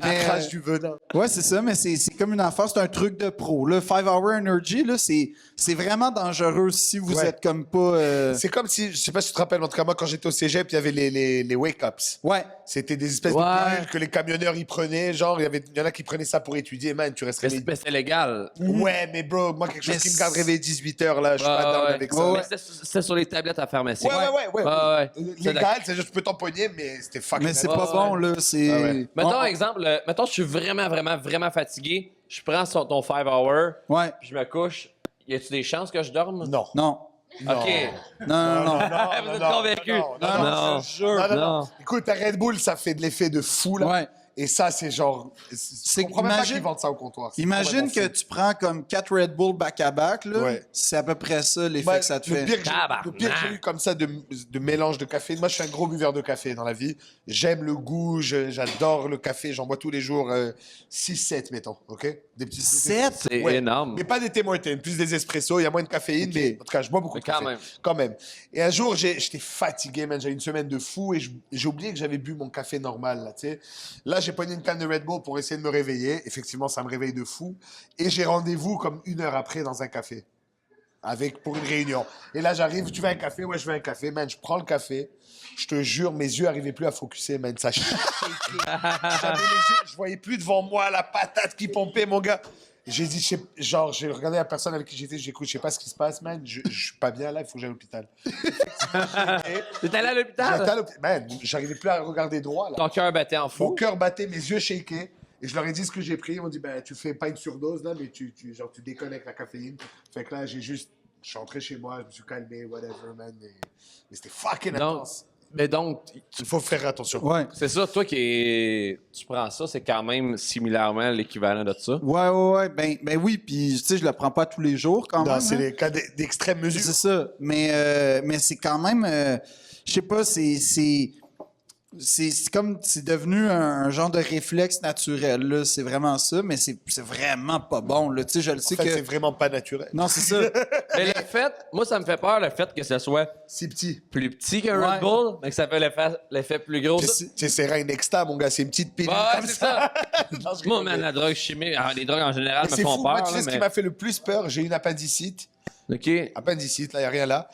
Mais, Crache du venin. Ouais, c'est ça, mais c'est comme une affaire, c'est un truc de pro. Le 5 Hour Energy, là, c'est vraiment dangereux si vous Ouais. êtes comme pas... C'est comme si, je sais pas si tu te rappelles, en tout cas, moi, quand j'étais au cégep, il y avait les wake-ups. Ouais. C'était des espèces Ouais. de pilules que les camionneurs y prenaient. Genre, il y en a qui prenaient ça pour étudier. Man, tu restes réveillé. mais c'est légal. Ouais, mais bro, moi, quelque chose Mais qui me garde réveillé 18h, là, je suis pas down avec ça. Mais c'était sur les tablettes à pharmacie. Ouais. Ouais. C'est Légal, c'est juste, tu peux t'empoigner, mais c'était fucking. Mais c'est Ouais, pas ouais. bon, là. C'est... Ah ouais. Mettons, On- exemple, mettons, je suis vraiment fatigué. Je prends ton 5 hour, Ouais. puis je me couche. Y a-tu des chances que je dorme? Non. Non. Non. OK. Non. Vous êtes convaincu? Non. Non. Non. Écoute, ta Red Bull, ça fait de l'effet de fou, là. Ouais. Et ça, c'est genre. Je comprends même pas imagine- qu'ils vendent ça au comptoir. C'est Imagine complètement que fou. tu prends comme 4 Red Bull back-à-back, là. Ouais. C'est à peu près ça l'effet Ouais, que ça te le fait. pire que j'ai Tabarnak. eu comme ça de mélange de café. Moi, je suis un gros buveur de café dans la vie. J'aime le goût, j'adore le café. J'en bois tous les jours 6-7, mettons. OK? Des petits 7? C'est Ouais. énorme. Mais pas des Tim Hortons, plus des espressos. Il y a moins de caféine, Ok. mais en tout cas, je bois beaucoup Mais de café. quand même. Et un jour, j'étais fatigué, man. J'avais une semaine de fou et j'ai oublié que j'avais bu mon café normal, là, tu sais. Là, j'ai pogné une canne de Red Bull pour essayer de me réveiller. Effectivement, ça me réveille de fou. Et j'ai rendez-vous comme 1 heure après dans un café. Pour une réunion. Et là, j'arrive, tu veux un café? Ouais, je veux un café. Man, je prends le café. Je te jure, mes yeux n'arrivaient plus à focusser, man. Ça shakeait. J'avais les yeux, je voyais plus devant moi la patate qui pompait, mon gars. J'ai dit, j'ai regardé la personne avec qui j'étais, j'écoute, je sais pas ce qui se passe, man. Je suis pas bien là, il faut que j'aille à l'hôpital. T'es allé à J'étais à l'hôpital? l'hôpital. Man, j'arrivais plus à regarder droit, là. Ton cœur battait en Mon fou. cœur battait, mes yeux shakaient. Et je leur ai dit ce que j'ai pris. Ils m'ont dit, ben, tu fais pas une surdose, là, mais tu déconnectes la caféine. Fait que là, je suis rentré chez moi, je me suis calmé, whatever, man. Mais c'était fucking Donc, intense. mais donc, Il faut faire attention. Ouais. c'est ça, toi tu prends ça, c'est quand même similairement l'équivalent de ça. Ouais. Ben oui, puis tu sais, je le prends pas tous les jours quand Non, même. c'est hein. les cas d'extrême mesure. C'est ça. Mais c'est quand même... je sais pas, c'est comme... C'est devenu un genre de réflexe naturel, là. C'est vraiment ça, mais c'est vraiment pas bon, là. Tu sais, je le sais En fait, que... c'est vraiment pas naturel. Non, c'est ça. Mais le fait, moi, ça me fait peur, le fait que ce soit Si petit. plus petit qu'un Ouais. Red Bull, mais que ça fait l'effet plus gros. C'est un Nexta, mon gars, c'est une petite pilule Ouais, comme c'est ça. ça. Non, je Moi, rigole, man, mais- la drogue chimique, les drogues en général Mais me c'est font fou, peur. moi, tu sais là, ce qui mais... m'a fait le plus peur? J'ai eu une appendicite. OK. Appendicite, là, il n'y a rien là.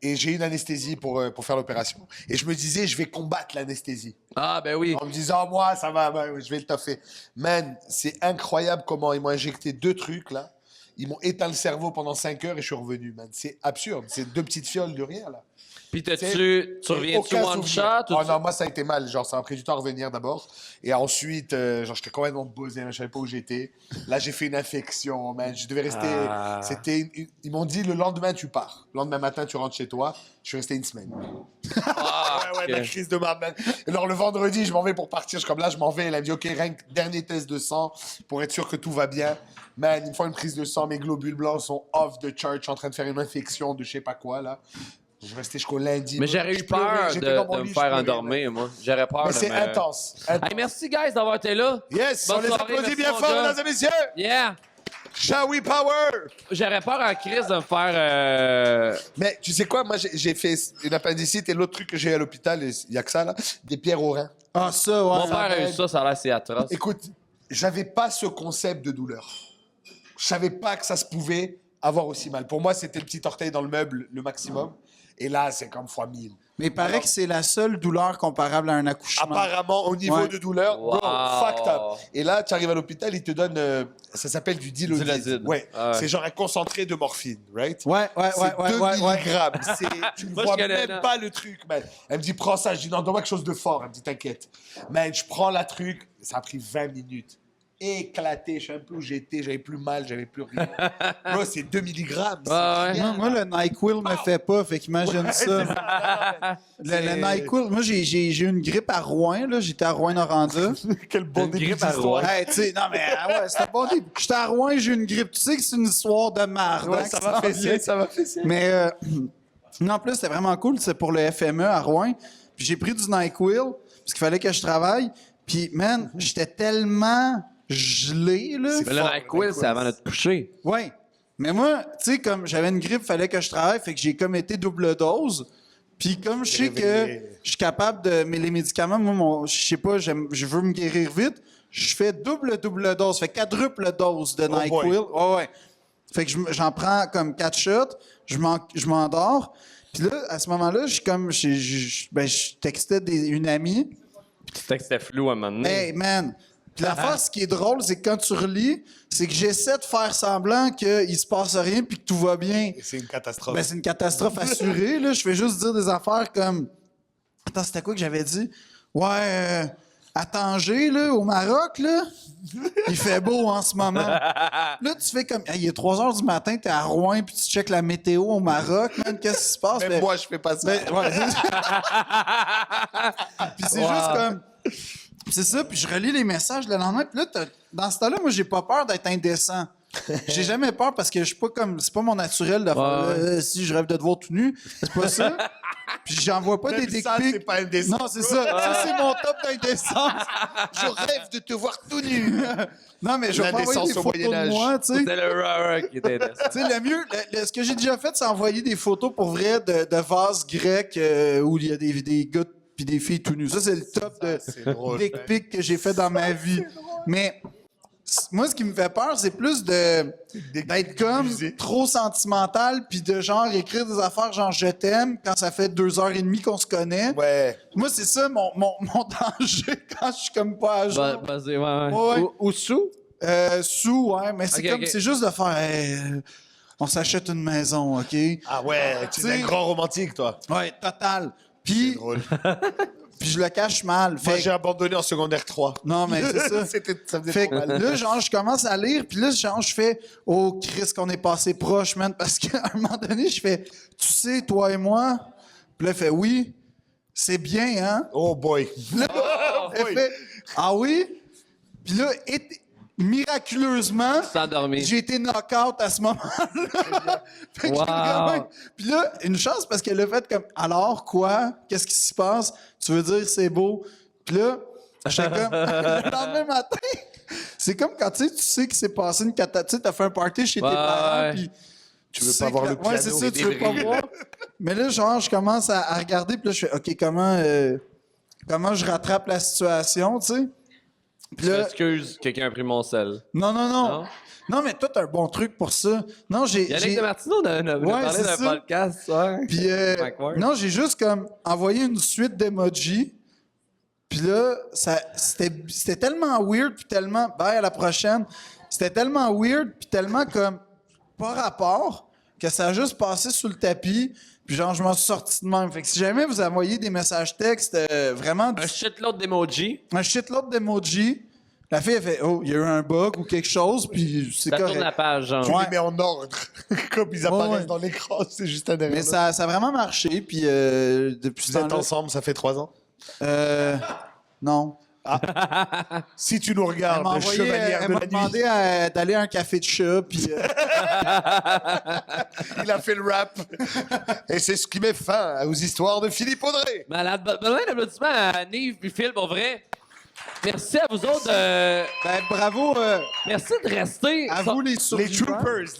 Et j'ai eu une anesthésie pour faire l'opération. Et je me disais, je vais combattre l'anesthésie. Ah, ben oui. En me disant, moi, ça va, bah, je vais le toffer. Man, c'est incroyable comment ils m'ont injecté 2 trucs, là. Ils m'ont éteint le cerveau pendant 5 heures et je suis revenu, man. C'est absurde. C'est 2 petites fioles de rien, là. Puis C'est- tu reviens-tu Aucun one souvenir. shot? Ou Oh non, moi, ça a été mal. Genre, ça m'a pris du temps à revenir d'abord. Et ensuite, genre, j'étais complètement buzzé, je savais pas où j'étais. Là, j'ai fait une infection, man. Je devais rester. Ah. Ils m'ont dit, le lendemain, tu pars. Le lendemain matin, tu rentres chez toi. Je suis resté 1 semaine. Ah, Ouais, ok. la crise de marde, man. Alors, le vendredi, je m'en vais pour partir. Je suis comme là, je m'en vais. Elle a dit, OK, rien que dernier test de sang pour être sûr que tout va bien. Man, ils me font une prise de sang. Mes globules blancs sont off the chart. Je suis en train de faire une infection de je sais pas quoi, là. Je restais jusqu'au lundi. Mais j'aurais Je eu pleurais. peur J'étais dans mon de me lit, je faire pleurais, endormir, moi. J'aurais peur mais de c'est me... intense. Hey, merci, guys, d'avoir été là. Yes, Bonne on les soirée, applaudit merci, bien mon fort, gars. mesdames et messieurs. Yeah! Shall we power? J'aurais peur à Chris de me faire... Mais tu sais quoi, moi j'ai fait une appendicite et l'autre truc que j'ai eu à l'hôpital, il y a que ça là, des pierres au rein. Ah, ça, ouais. Mon père a eu ça a l'air assez atroce. Écoute, j'avais pas ce concept de douleur. Je savais pas que ça se pouvait avoir aussi mal. Pour moi, c'était le petit orteil dans le meuble, le maximum. Et là, c'est comme fois 1000. Mais il paraît que c'est la seule douleur comparable à un accouchement. Apparemment, au niveau Ouais. de douleur, bro, Wow. fucked up. Et là, tu arrives à l'hôpital, ils te donnent, ça s'appelle du Dilodid. Dilodid. Ouais. Ah ouais. C'est genre un concentré de morphine, right? Ouais. C'est 2 milligrammes. Tu ne Moi, vois je connais, même non. pas le truc, man. Elle me dit, prends ça. Je dis, non, donne-moi quelque chose de fort. Elle me dit, t'inquiète. Man, je prends la truc. Ça a pris 20 minutes. Éclaté. Je sais même plus où j'étais. J'avais plus mal. J'avais plus rien. Bro, c'est 2 milligrammes. C'est Ouais. rien. Moi, le NyQuil me fait pas, fait qu'imagine ça. Le NyQuil, moi, j'ai eu une grippe à Rouen, là. J'étais à Rouen-Noranda. Quel bon Une début grippe à d'histoire. Hey, tu sais, non, mais ouais, c'était bon début. J'étais à Rouen, j'ai eu une grippe. Tu sais que c'est une histoire de marde. Ouais, hein, ça qui m'a s'en fait vient. sier, ça m'a fait sier. Mais non, en plus, c'était vraiment cool. C'est pour le FME à Rouen. Puis j'ai pris du NyQuil parce qu'il fallait que je travaille. Puis, man, j'étais tellement gelé, là. Mais le NyQuil, c'est avant de te coucher. Ouais. Mais moi, tu sais, comme j'avais une grippe, fallait que je travaille, fait que j'ai comme été double dose. Puis comme je sais que Réveillé. je suis capable de... Mais les médicaments, moi, je sais pas, je veux me guérir vite. Je fais double dose, fait quadruple dose de boy. NyQuil. Ouais. Fait que j'en prends comme 4 shots, je m'endors. Puis là, à ce moment-là, je suis comme... je textais une amie. C'était que c'était flou à un moment donné. Hey, man! Puis l'affaire, ce qui est drôle, c'est que quand tu relis, c'est que j'essaie de faire semblant qu'il se passe rien puis que tout va bien. C'est une catastrophe. Ben, c'est une catastrophe assurée, là. Je fais juste dire des affaires comme... Attends, c'était quoi que j'avais dit? Ouais, à Tanger, là, au Maroc, là, il fait beau en ce moment. Là, tu fais comme... Hey, il est 3 h du matin, t'es à Rouen puis tu checkes la météo au Maroc, man. Qu'est-ce qui se passe? Même Ben, moi, je fais pas ça. ben, ouais, puis c'est juste comme... C'est ça, puis je relis les messages le lendemain, puis là, dans ce temps-là, moi, j'ai pas peur d'être indécent. J'ai jamais peur parce que je suis pas comme... C'est pas mon naturel de faire... Ouais. si je rêve de te voir tout nu, c'est pas ça. Puis j'envoie pas Même des dick ça, c'est pics. pas indécent. Non, c'est ça. Ça, c'est mon top d'indécence. Je rêve de te voir tout nu. Non, mais je vais pas envoyer L'indécence des au photos de Moyen-Âge. moi, tu sais. C'était le rare qui était intéressant. Tu sais, le mieux, ce que j'ai déjà fait, c'est envoyer des photos pour vrai de vases grecs où il y a des gars puis des filles tout nus. Ça, c'est le top c'est drôle. de dick pic que j'ai fait dans ma vie. Mais moi, ce qui me fait peur, c'est plus d'être comme abusé. trop sentimental puis de genre écrire des affaires genre je t'aime quand ça fait 2h30 qu'on se connaît. Ouais. Moi, c'est ça mon danger quand je suis comme pas à jour. Basé, ouais. Ouais. Ou sous? Sous, ouais, mais c'est Ok, comme ok. c'est juste de faire on s'achète une maison, OK? Ah ouais, tu es T'sais- un grand romantique, toi. Ouais, total. C'est Puis drôle. je le cache mal. Moi, Fait j'ai abandonné en secondaire 3. non, mais c'est ça. Ça me Fait fait que mal. là, genre, je commence à lire, puis là, genre, je fais « Oh, Chris, qu'on est passé proche, man! » Parce qu'à un moment donné, je fais « Tu sais, toi et moi? » Puis là, elle fait « Oui, c'est bien, hein? Oh boy. » Là, elle boy. fait « Ah oui? » Puis là, miraculeusement, S'endormir. j'ai été knock-out à ce moment-là. Fait que Wow. quand même- Puis là, une chance parce qu'elle a fait comme « Alors, quoi? Qu'est-ce qui se passe? Tu veux dire c'est beau? » Puis là, j'étais comme... le lendemain matin, c'est comme quand tu sais qu'il s'est passé une catastrophe. Tu sais, t'as fait un party chez tes Ouais, parents, ouais. puis... Tu veux sais pas que voir la- le Ouais, piano c'est ça, et tu veux pas des voir. Mais là, genre, je commence à regarder, puis là, je fais « OK, comment je rattrape la situation, tu sais? » Puis là, Excuse, quelqu'un a pris mon sel. non. Non? Non, mais toi, t'as un bon truc pour ça. Non, Yannick de Martino a Ouais, parlé c'est d'un ça. podcast, ouais. Puis, Mike Ward. non, j'ai juste comme envoyé une suite d'emojis. Puis là, c'était tellement weird, puis tellement... Bye, à la prochaine. C'était tellement weird, puis tellement comme pas rapport, que ça a juste passé sous le tapis. Puis genre, je m'en suis sorti de même. Fait que si jamais vous envoyez des messages textes vraiment... Un shitload d'emojis. un shitload d'emojis, la fille, elle fait « Oh, il y a eu un bug ou quelque chose, puis c'est Ça tourne correct. la page, genre. Tu Ouais. les mets en ordre. Comme ils apparaissent ouais. dans l'écran. C'est juste un derrière Mais l'autre. ça a vraiment marché, puis depuis ce Vous êtes temps-là... ensemble, ça fait 3 ans. Non. Si tu nous Elle regardes, m'a envoyé, chevalière elle de m'a la nuit, demandé d'aller à un café de chat, puis il a fait le rap. Et c'est ce qui met fin aux histoires de Philippe Audrey. Malade. Besoin d'applaudissements à Nive puis Phil, pour vrai. Merci à vous autres. ben, bravo Merci de rester. à vous les survivants.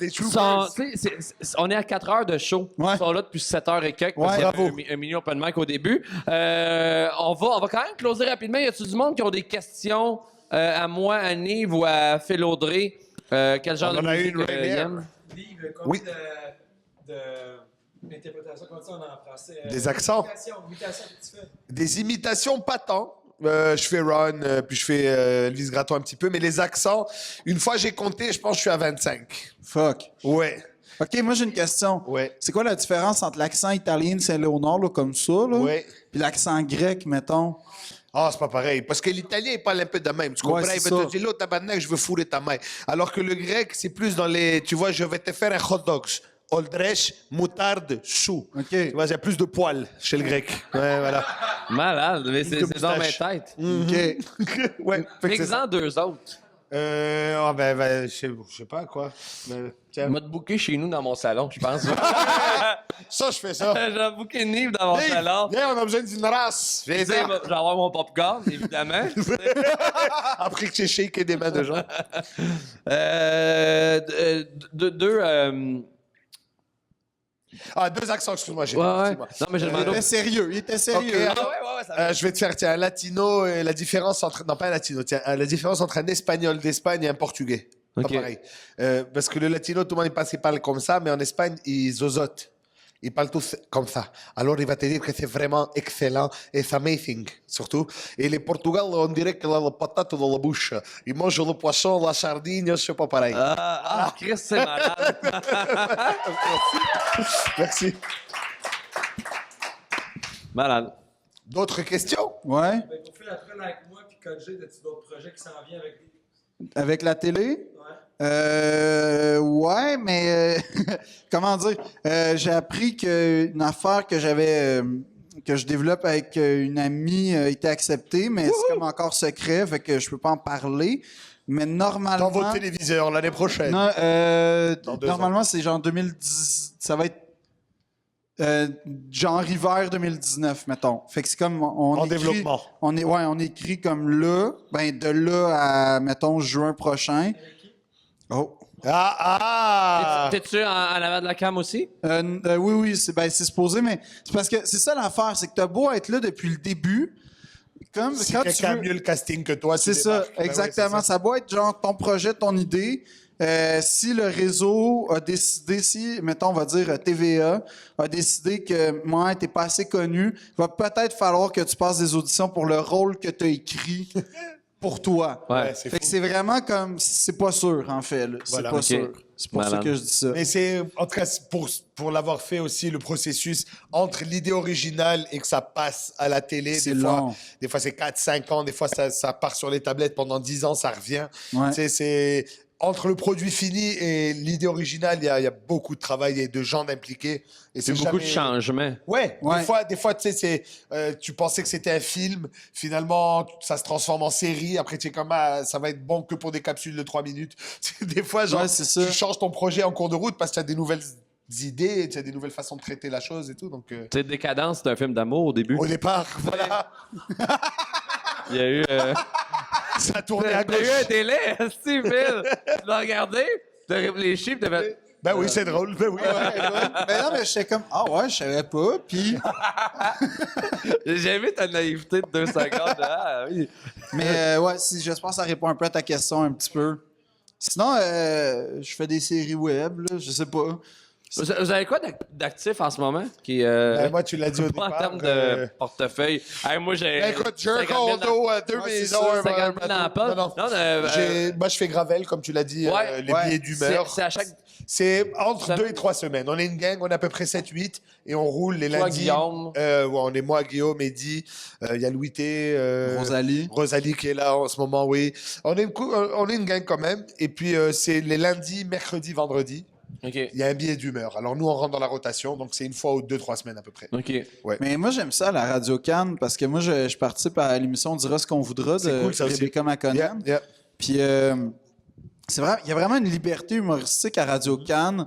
Les Sont- troopers. tu sais, on est à 4 heures de show. Ouais. Ils sont là depuis 7 heures et quelques. Ouais, parce qu'il y avait bravo. un mini open mic au début. On va quand même closer rapidement. Y a-tu du monde qui ont des questions à moi, à Nive ou à Phil Audrey? Quel genre On de en a musique une right ils here. aiment? Livre, Oui. Une interprétation, comment ça on en français? Des accents. Imitation que tu fais. Des imitations, pas tant. Je fais Ron, puis je fais Elvis Gratton un petit peu, mais les accents, une fois j'ai compté, je pense que je suis à 25. Fuck. Ouais. OK, moi, j'ai une question. Ouais. C'est quoi la différence entre l'accent italien de Saint-Léonard, là, comme ça, là, Ouais. puis l'accent grec, mettons? Ah, c'est pas pareil. Parce que l'italien, il parle un peu de même. Tu comprends? Ouais, Il c'est va ça. te dire, là, tabarnak, je veux fourrer ta main. Alors que le grec, c'est plus dans les. Tu vois, je vais te faire un hot dog. Oldresh, moutarde, chou. OK. Tu vois, il y a plus de poils chez le grec. Ouais, voilà. Malade, mais c'est de dans mes moustache. têtes. OK. Ouais. Fait que c'est ça. Fais-en deux autres. Je sais pas, quoi. Tiens. Je vais te booker chez nous dans mon salon, je pense. Ça, je fais ça. Je vais booker Nive dans mon Hey, salon. viens, on a besoin d'une race. Viens, Tu sais, viens. je vais avoir mon popcorn, évidemment. Après que j'ai shaké des mains de gens. Deux accents, excuse-moi. J'ai Ouais, pas ouais. excuse-moi. Non, mais j'ai Il demandé. était sérieux, il était sérieux. Ok. Ah ouais, ça va. Je vais te faire, tiens, un latino, la différence entre. Non, pas un latino, tiens, la différence entre un espagnol d'Espagne et un portugais. Ok. Pas pareil. Parce que le latino, tout le monde il parle comme ça, mais en Espagne, ils zozotent. Ils parlent tous comme ça. Alors, il va te dire que c'est vraiment excellent et c'est amazing, surtout. Et les Portugais, on dirait qu'il a la patate dans la bouche. Ils mangent le poisson, la sardine, c'est pas pareil. Chris, c'est malade. Merci. Malade. D'autres questions? Ouais. Ben, pour faire la traîne avec moi, puis Code G, as-tu d'autres projets qui s'en viennent avec lui? Avec la télé? Ouais. Ouais, mais comment dire? J'ai appris qu'une affaire que j'avais que je développe avec une amie a été acceptée, mais c'est comme encore secret, fait que je peux pas en parler. Mais normalement. Dans vos téléviseurs l'année prochaine. Non, Dans 2 normalement, c'est genre 2010. Ça va être genre hiver 2019, mettons. Fait que c'est comme on En écrit, développement. on écrit comme là, ben de là à mettons juin prochain. Oh. T'es-tu en avant de la cam aussi? Oui, c'est supposé, mais c'est parce que c'est ça l'affaire, c'est que t'as beau être là depuis le début, comme Si quand tu quelqu'un a veux. mieux le casting que toi, tu C'est ça, débarques. Ben ouais, exactement. c'est ça. Ça doit être genre ton projet, ton idée. Si le réseau a décidé, si, mettons, on va dire TVA, a décidé que moi, t'es pas assez connu, il va peut-être falloir que tu passes des auditions pour le rôle que tu as écrit pour toi. Ouais. c'est Fait que fou. c'est vraiment comme, c'est pas sûr, en fait. Là. C'est Voilà. pas Ok. sûr. C'est pour Malade. ça que je dis ça. Mais c'est, en tout cas, c'est pour l'avoir fait aussi, le processus entre l'idée originale et que ça passe à la télé. C'est Des long. fois c'est 4-5 ans, des fois ça part sur les tablettes pendant 10 ans, ça revient. Ouais. Tu sais, c'est entre le produit fini et l'idée originale, il y a beaucoup de travail et de gens impliqués. Et C'est beaucoup de jamais- changements. Ouais, Ouais. des fois, tu sais, tu pensais que c'était un film, finalement, ça se transforme en série. Après, tu es comme, ça va être bon que pour des capsules de 3 minutes. Des fois, genre, Ouais, c'est ça. tu changes ton projet en cours de route parce que tu as des nouvelles idées, tu as des nouvelles façons de traiter la chose et tout. Donc, Tu sais, Décadence, c'est un film d'amour au début. au départ, voilà, Il y a eu. ça a tourné à T'as eu gauche. un délai, Steve. Tu l'as regardé, t'as réfléchi, puis t'as fait. Ben oui, c'est drôle. Ben oui. Mais non, mais j'étais comme, ah ouais, je savais pas. Puis, J'ai aimé ta naïveté de 2 secondes. Ah oui. mais ouais, j'espère que ça répond un peu à ta question un petit peu. Sinon, je fais des séries web, là, je sais pas. Vous avez quoi d'actif en ce moment? Qui, Ben, moi, tu l'as dit au pas en départ. termes de portefeuille. Hey, moi, j'ai. Ben, écoute, j'ai un 50 000 condo à 2 Ouais, c'est maisons. ça, un 50 000 bateau. dans la poche. Non, non. Non, Moi, je fais Gravel, comme tu l'as dit, Ouais, les ouais. billets d'humeur. C'est à chaque. C'est entre Ça- 2 et 3 semaines. On est une gang, on est à peu près 7-8 et on roule les Toi, lundis. Guillaume. Ouais, on est moi, Guillaume, Eddy, il y a Louis T, Rosalie qui est là en ce moment, oui. On est une gang quand même. Et puis, c'est les lundis, mercredis, vendredis. OK. Il y a un billet d'humeur. Alors, nous, on rentre dans la rotation. Donc, c'est une fois ou 2-3 semaines à peu près. OK. Mais moi, j'aime ça, la Radio Cannes, parce que moi, je participe à l'émission On dira ce qu'on voudra C'est de cool, ça aussi. Rebecca McConnell. Yeah, yeah. Puis, c'est vrai, il y a vraiment une liberté humoristique à Radio Cannes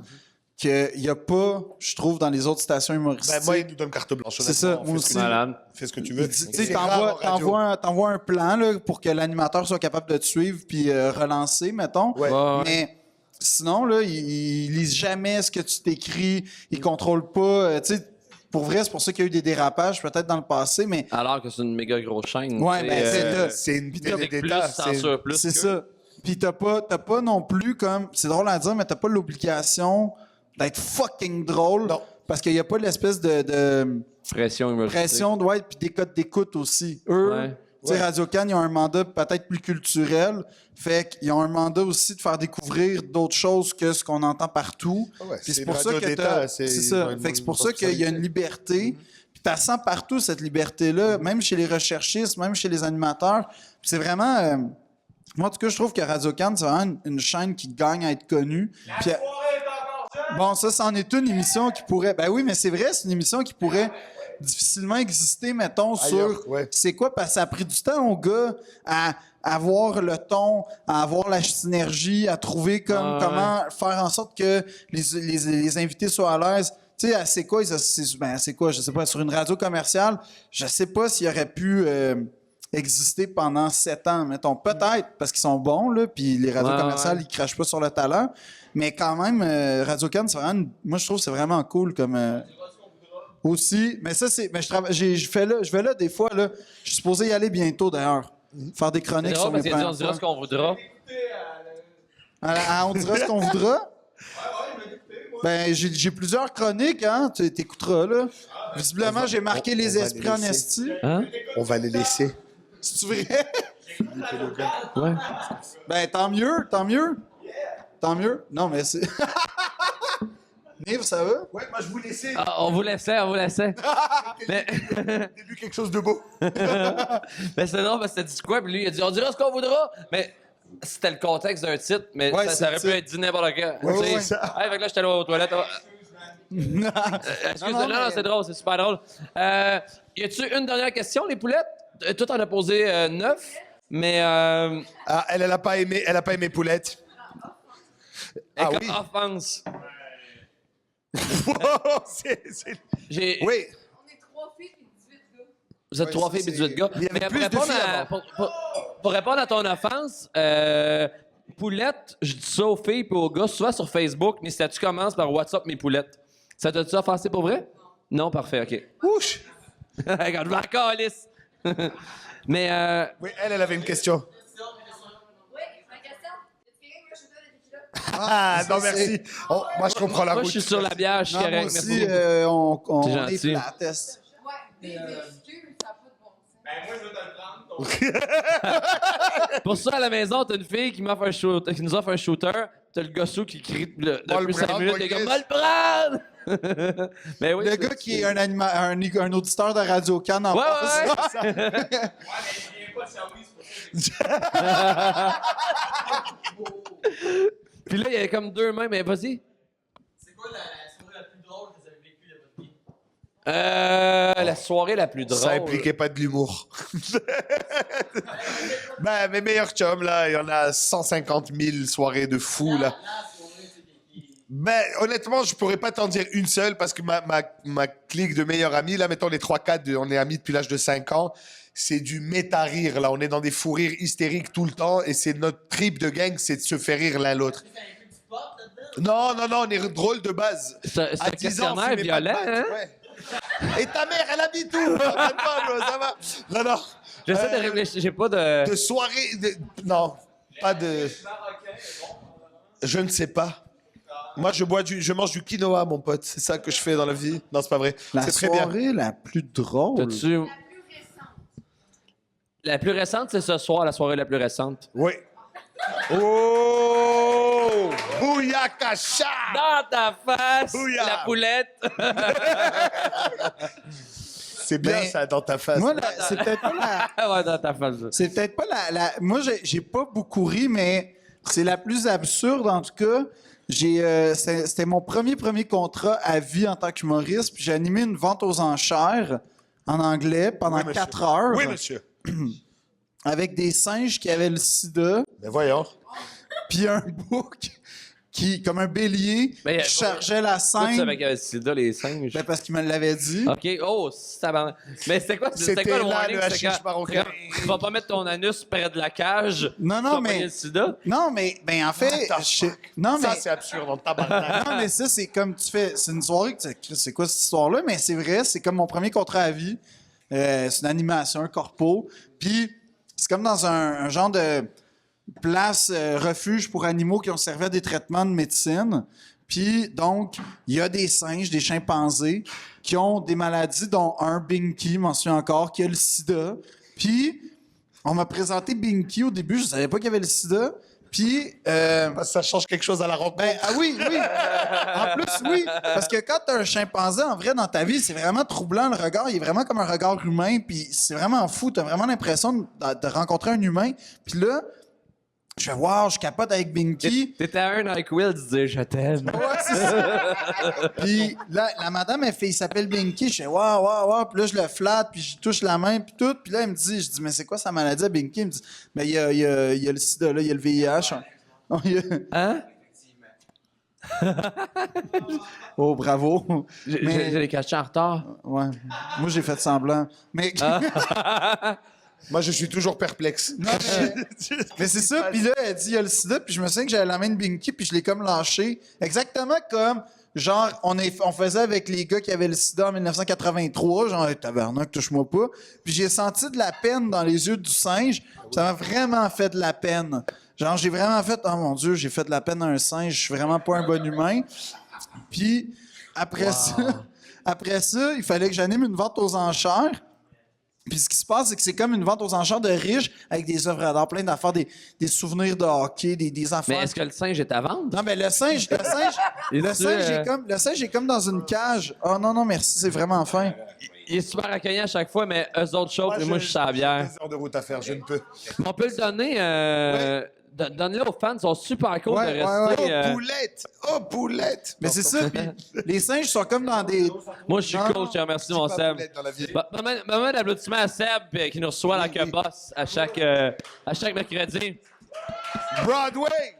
qu'il n'y a pas, je trouve, dans les autres stations humoristiques. Ben, moi, il nous donne carte blanche. C'est ça, honnêtement. moi Fais ce aussi. que tu veux. Malade. Fais ce que tu veux. Tu sais, C'est rare en radio. t'envoies un plan là, pour que l'animateur soit capable de te suivre puis relancer, mettons. Ouais. Ouais. Mais sinon, là, ils lisent jamais ce que tu t'écris. Ils contrôlent pas. Tu sais, pour vrai, c'est pour ça qu'il y a eu des dérapages, peut-être dans le passé, mais Alors que c'est une méga grosse chaîne. Ouais, tu sais, ben, c'est là. C'est une Puis télé avec plus, d'État. censure plus. c'est que- ça. Puis t'as pas non plus comme. C'est drôle à dire, mais t'as pas l'obligation d'être fucking drôle. Non. parce qu'il n'y a pas l'espèce de Pression humoristique. pression, ouais, puis des codes d'écoute aussi. Eux, Ouais. tu sais, Radio-Can, ils ont un mandat peut-être plus culturel, fait qu'ils ont un mandat aussi de faire découvrir d'autres choses que ce qu'on entend partout. Ouais, Puis c'est c'est pour une ça radio que d'État, c'est ça. Fait que c'est pour ça qu'il y a une liberté. Puis tu sens partout cette liberté-là, même chez les recherchistes, même chez les animateurs. Puis c'est vraiment... moi, en tout cas, je trouve que Radio-Can, c'est vraiment une chaîne qui gagne à être connue. Puis, bon, ça, c'en est une émission qui pourrait... Ben oui, mais c'est vrai, c'est une émission qui pourrait difficilement exister, mettons, Ailleurs, sur... ouais. C'est quoi? Parce que ça a pris du temps aux gars à avoir le ton, à avoir la synergie, à trouver comment faire en sorte que les invités soient à l'aise. Tu sais, c'est quoi? C'est quoi? Je sais pas. Sur une radio commerciale, je sais pas s'il aurait pu exister pendant 7 ans, mettons. Peut-être, parce qu'ils sont bons, là, puis les radios commerciales, ils crachent pas sur le talent. Mais quand même, Radio-Can, c'est vraiment... Moi, je trouve que c'est vraiment cool comme... aussi. Mais ça, c'est... Mais je vais là des fois, là. Je suis supposé y aller bientôt, d'ailleurs. Faire des C'est chroniques drôle sur mes parce qu'il a dit on premières dira ce qu'on voudra. on dira ce qu'on voudra. Ben, j'ai plusieurs chroniques, hein. Tu t'écouteras, là. Visiblement, j'ai marqué on les va les esprits en laisser. esti. Hein? On va les laisser. C'est-tu vrai? Ouais. Ben, tant mieux, tant mieux. Tant mieux. Non, mais c'est... Nive, ça va? Ouais, moi je vous laissais. Ah, on vous laissait. Mais, J'ai vu quelque chose de beau. mais c'est drôle parce que t'as dit quoi? Puis lui, il a dit on dira ce qu'on voudra. Mais c'était le contexte d'un titre, mais Ouais, ça aurait c'est pu ça. être dit n'importe quoi. Ouais, Tu sais. ouais, ça. Hey, fait que là, j'étais allé aux toilettes. Excusez-moi, non, mais- c'est drôle, c'est super drôle. Y a-tu une dernière question, les poulettes? Toi, t'en as posé 9, mais Ah, elle a pas aimé Poulette. Ah comme oui. offense. Oui. On est 3 filles et 18 gars. Vous êtes 3 filles et 18 gars. Il y avait Mais plus de filles avant. pour répondre à ton offense, Poulette, je dis ça aux filles et aux gars, souvent sur Facebook, mes statuts commencent par WhatsApp mes poulettes. Ça t'a-tu offensé pour vrai? Non, parfait, OK. Ouch. Regarde, je m'en calisse. Mais, Oui, elle avait une question. Oui, ma question. Est-ce que quelqu'un veut shooter de tequila? Ah, non, merci. Oh, moi, je comprends la moi, route. je suis sur la bière, je suis Non, moi correct, aussi, merci. on C'est est gentil. flat, test. Ouais, des excuses, ça n'a pas de bon sens. Pour ça, à la maison, t'as une fille qui nous offre un shooter, t'as le gossou qui crie depuis 5 minutes, t'es comme « Va le prendre! » Mais oui, Le c'est- gars qui est un auditeur de Radio-Can en Ouais, passe. ouais, ouais. Puis là, il y avait comme 2 mains, mais vas-y. C'est quoi la soirée la plus drôle que vous avez vécue de votre vie? La soirée la plus drôle. Ça impliquait pas de l'humour. Ben, mes meilleurs chums, là, il y en a 150 000 soirées de fou, là. La soirée, c'est qui? Ben, honnêtement, je pourrais pas t'en dire une seule parce que ma clique de meilleurs amis, là, mettons les 3-4, on est amis depuis l'âge de 5 ans, c'est du méta-rire, là. On est dans des fous rires hystériques tout le temps et c'est notre trip de gang, c'est de se faire rire l'un l'autre. Ça inclut du pot là-dedans? Non, on est drôle de base. C'est un À 10 ans, questionnaire fumez pas de violent, batte, hein? ouais. Et ta mère, elle a mis tout. T'inquiète pas, bro, ça va. Non. J'essaie de réfléchir, j'ai pas de... De soirée, non, pas de. Je ne sais pas. Moi, je mange du quinoa, mon pote. C'est ça que je fais dans la vie. Non, c'est pas vrai. La C'est très bien. soirée la plus drôle. T'as-tu- La plus récente. La plus récente, c'est ce soir, la soirée la plus récente. Oui. Oh! Bouyakacha! Dans ta face, Bouillard. la poulette! C'est bien Ben, ça, dans ta face. Moi, c'est peut-être pas la... Ouais, dans ta face. C'est peut-être pas moi, j'ai pas beaucoup ri, mais c'est la plus absurde, en tout cas. C'était mon premier contrat à vie en tant qu'humoriste, puis j'ai animé une vente aux enchères en anglais pendant Oui, monsieur. 4 heures Oui, monsieur. avec des singes qui avaient le sida, Ben voyons. puis un bouc qui, comme un bélier, Mais, qui chargeait la Toi, tu savais scène. qu'il y avait le sida, les singes. Ben, parce qu'il me l'avait dit. OK. Oh, ça va. Mais c'était quoi C'était quoi le là, warning? le C'était hashish quand- marocain. Tu vas pas mettre ton anus près de la cage. Non, Tu non, vas pogner mais... le sida. Non, mais ben, en fait... What the Non, mais... Ça, c'est absurde, on tabarnak. Non, mais ça, c'est comme tu fais. C'est une soirée que tu c'est quoi cette histoire-là? Mais c'est vrai, c'est comme mon premier contrat à vie. C'est une animation, un corpo. Puis c'est comme dans un genre de place refuge pour animaux qui ont servi à des traitements de médecine. Puis, donc, il y a des singes, des chimpanzés, qui ont des maladies, dont un, Binky, m'en souviens encore, qui a le sida. Puis, on m'a présenté Binky au début, je savais pas qu'il y avait le sida. Puis, Ça change quelque chose à la rencontre. ah oui, oui. En plus, oui. Parce que quand t'as un chimpanzé, en vrai, dans ta vie, c'est vraiment troublant. Le regard, il est vraiment comme un regard humain. Puis c'est vraiment fou. T'as vraiment l'impression de rencontrer un humain. Puis là, je fais, wow, je capote avec Binky. T'étais à un avec Will, tu disais « Je t'aime ». Ouais, c'est ça. Puis là, la madame, il s'appelle Binky. Je fais, wow. Puis là, je le flatte, puis je touche la main, puis tout. Puis là, je dis, mais c'est quoi sa maladie à Binky? Il me dit, mais il y a le sida, là, il y a le VIH. Non, Hein? Oh, bravo. Mais- J'ai les cachés en retard. Ouais. Moi, j'ai fait semblant. Mais, Moi, je suis toujours perplexe. non, mais c'est ça. Puis là, elle dit, il y a le sida. Puis je me souviens que j'avais la main de Binky, puis je l'ai comme lâché. Exactement comme, genre, on faisait avec les gars qui avaient le sida en 1983. Genre, hey, tabarnak, touche-moi pas. Puis j'ai senti de la peine dans les yeux du singe. Ça m'a vraiment fait de la peine. Genre, j'ai vraiment fait, oh mon Dieu, j'ai fait de la peine à un singe. Je suis vraiment pas un bon humain. Puis après ça, il fallait que j'anime une vente aux enchères. Puis ce qui se passe, c'est que c'est comme une vente aux enchères de riches avec des œuvres d'art, plein d'affaires, des souvenirs de hockey, des affaires. Mais est-ce que le singe est à vendre? Non, mais le singe est comme dans une cage. Oh non, merci, c'est vraiment fin. Il est super accueillant à chaque fois, mais eux autres chauffent et moi, je suis à la bière. 2 heures de route à faire, je ne peux. On peut le donner... Donne-le aux fans, ils sont super cool Ouais, de rester... Poulette! Oh, poulette! Mais c'est ça, puis les singes sont comme dans des... Moi, je suis Non, cool, je te remercie, mon Pas Seb. poulette dans la vie. Maman d'applaudissements à Seb qui nous reçoit dans Que Boss à chaque mercredi. Broadway!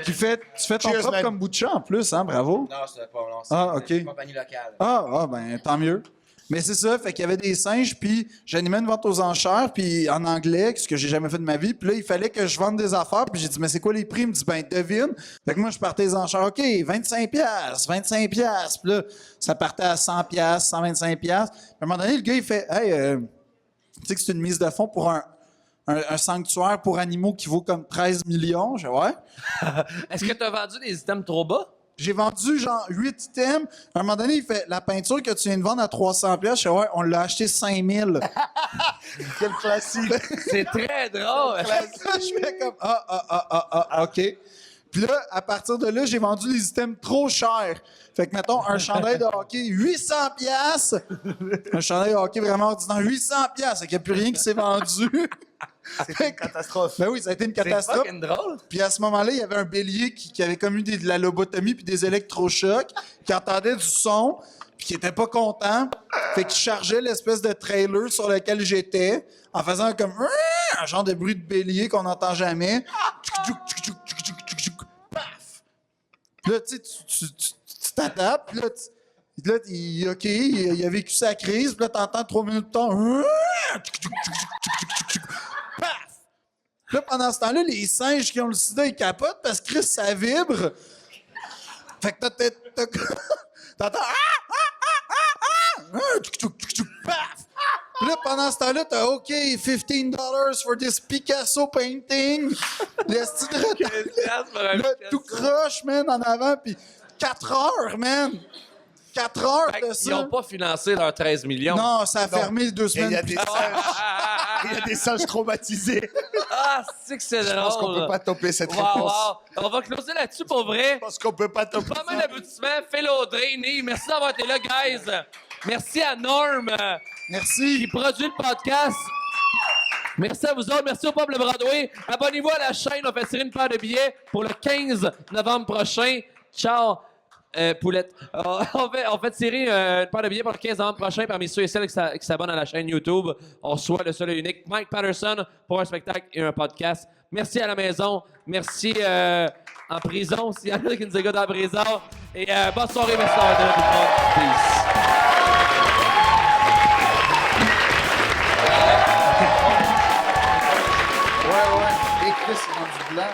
Tu fais ton Cheers, propre man. kombucha en plus, hein, bravo. Non, c'est pas non, c'est Ah, OK. une compagnie locale. Ben, tant mieux. Mais c'est ça, fait qu'il y avait des singes, puis j'animais une vente aux enchères, puis en anglais, ce que j'ai jamais fait de ma vie. Puis là, il fallait que je vende des affaires, puis j'ai dit, mais c'est quoi les prix? Il me dit, ben, devine. Fait que moi, je partais les enchères, OK, 25$, 25$. Puis là, ça partait à 100$, 125$. Puis à un moment donné, le gars, il fait, hey, tu sais que c'est une mise de fonds pour un sanctuaire pour animaux qui vaut comme 13 millions. Je dis, ouais. Est-ce que tu as vendu des items trop bas? J'ai vendu genre 8 items. À un moment donné, il fait la peinture que tu viens de vendre à 300$. Je dis, ouais, on l'a acheté 5000$. Quel classique! C'est très drôle. Je fais comme OK. Puis là, à partir de là, j'ai vendu les items trop chers. Fait que, mettons, un chandail de hockey, 800$. Un chandail de hockey vraiment ordinaire, 800$. Fait qu'il n'y a plus rien qui s'est vendu. C'était une catastrophe. Ben oui, ça a été une C'est catastrophe. fucking drôle. Puis à ce moment-là, il y avait un bélier qui avait comme eu de la lobotomie puis des électrochocs, qui entendait du son, puis qui était pas content. Fait qu'il chargeait l'espèce de trailer sur lequel j'étais en faisant comme un genre de bruit de bélier qu'on n'entend jamais. Paf! Là, tu sais, tu t'adaptes, puis là, il a vécu sa crise, puis là, t'entends 3 minutes de temps. Paf! Là, pendant ce temps-là, les singes qui ont le sida, ils capotent parce que Chris, ça vibre. Fait que t'entends paf! Puis là, pendant ce temps-là, t'as OK, $15 for this Picasso painting. Le style de là, tout croche, man, en avant, puis 4 heures, man. 4 heures de ça. Ils n'ont pas financé leurs 13 millions. Non, ça a fermé 2 Et il y semaines a plus des tard. singes. Il y a des singes traumatisés. Ah, c'est que c'est drôle. Je pense qu'on peut pas topper cette Wow, réponse. wow. On va closer là-dessus pour vrai. Je pense qu'on peut pas topper. Pas mal d'applaudissements. Phil Audrey, Nive, merci d'avoir été là, guys. Merci à Norm qui Merci. produit le podcast. Merci à vous autres. Merci au peuple de Broadway. Abonnez-vous à la chaîne. On fait tirer une paire de billets pour le 15 novembre prochain. Ciao. Poulette. On fait tirer une paire de billets pour le 15 novembre prochain parmi ceux et celles qui s'abonnent à la chaîne YouTube. On reçoit le seul et unique Mike Patterson pour un spectacle et un podcast. Merci à la maison. Merci en prison, s'il y en a qui nous écoutent en prison. Et bonne soirée, merci d'avoir été là, tout le monde. Peace. Ouais. Et Chris, c'est rendu blanc.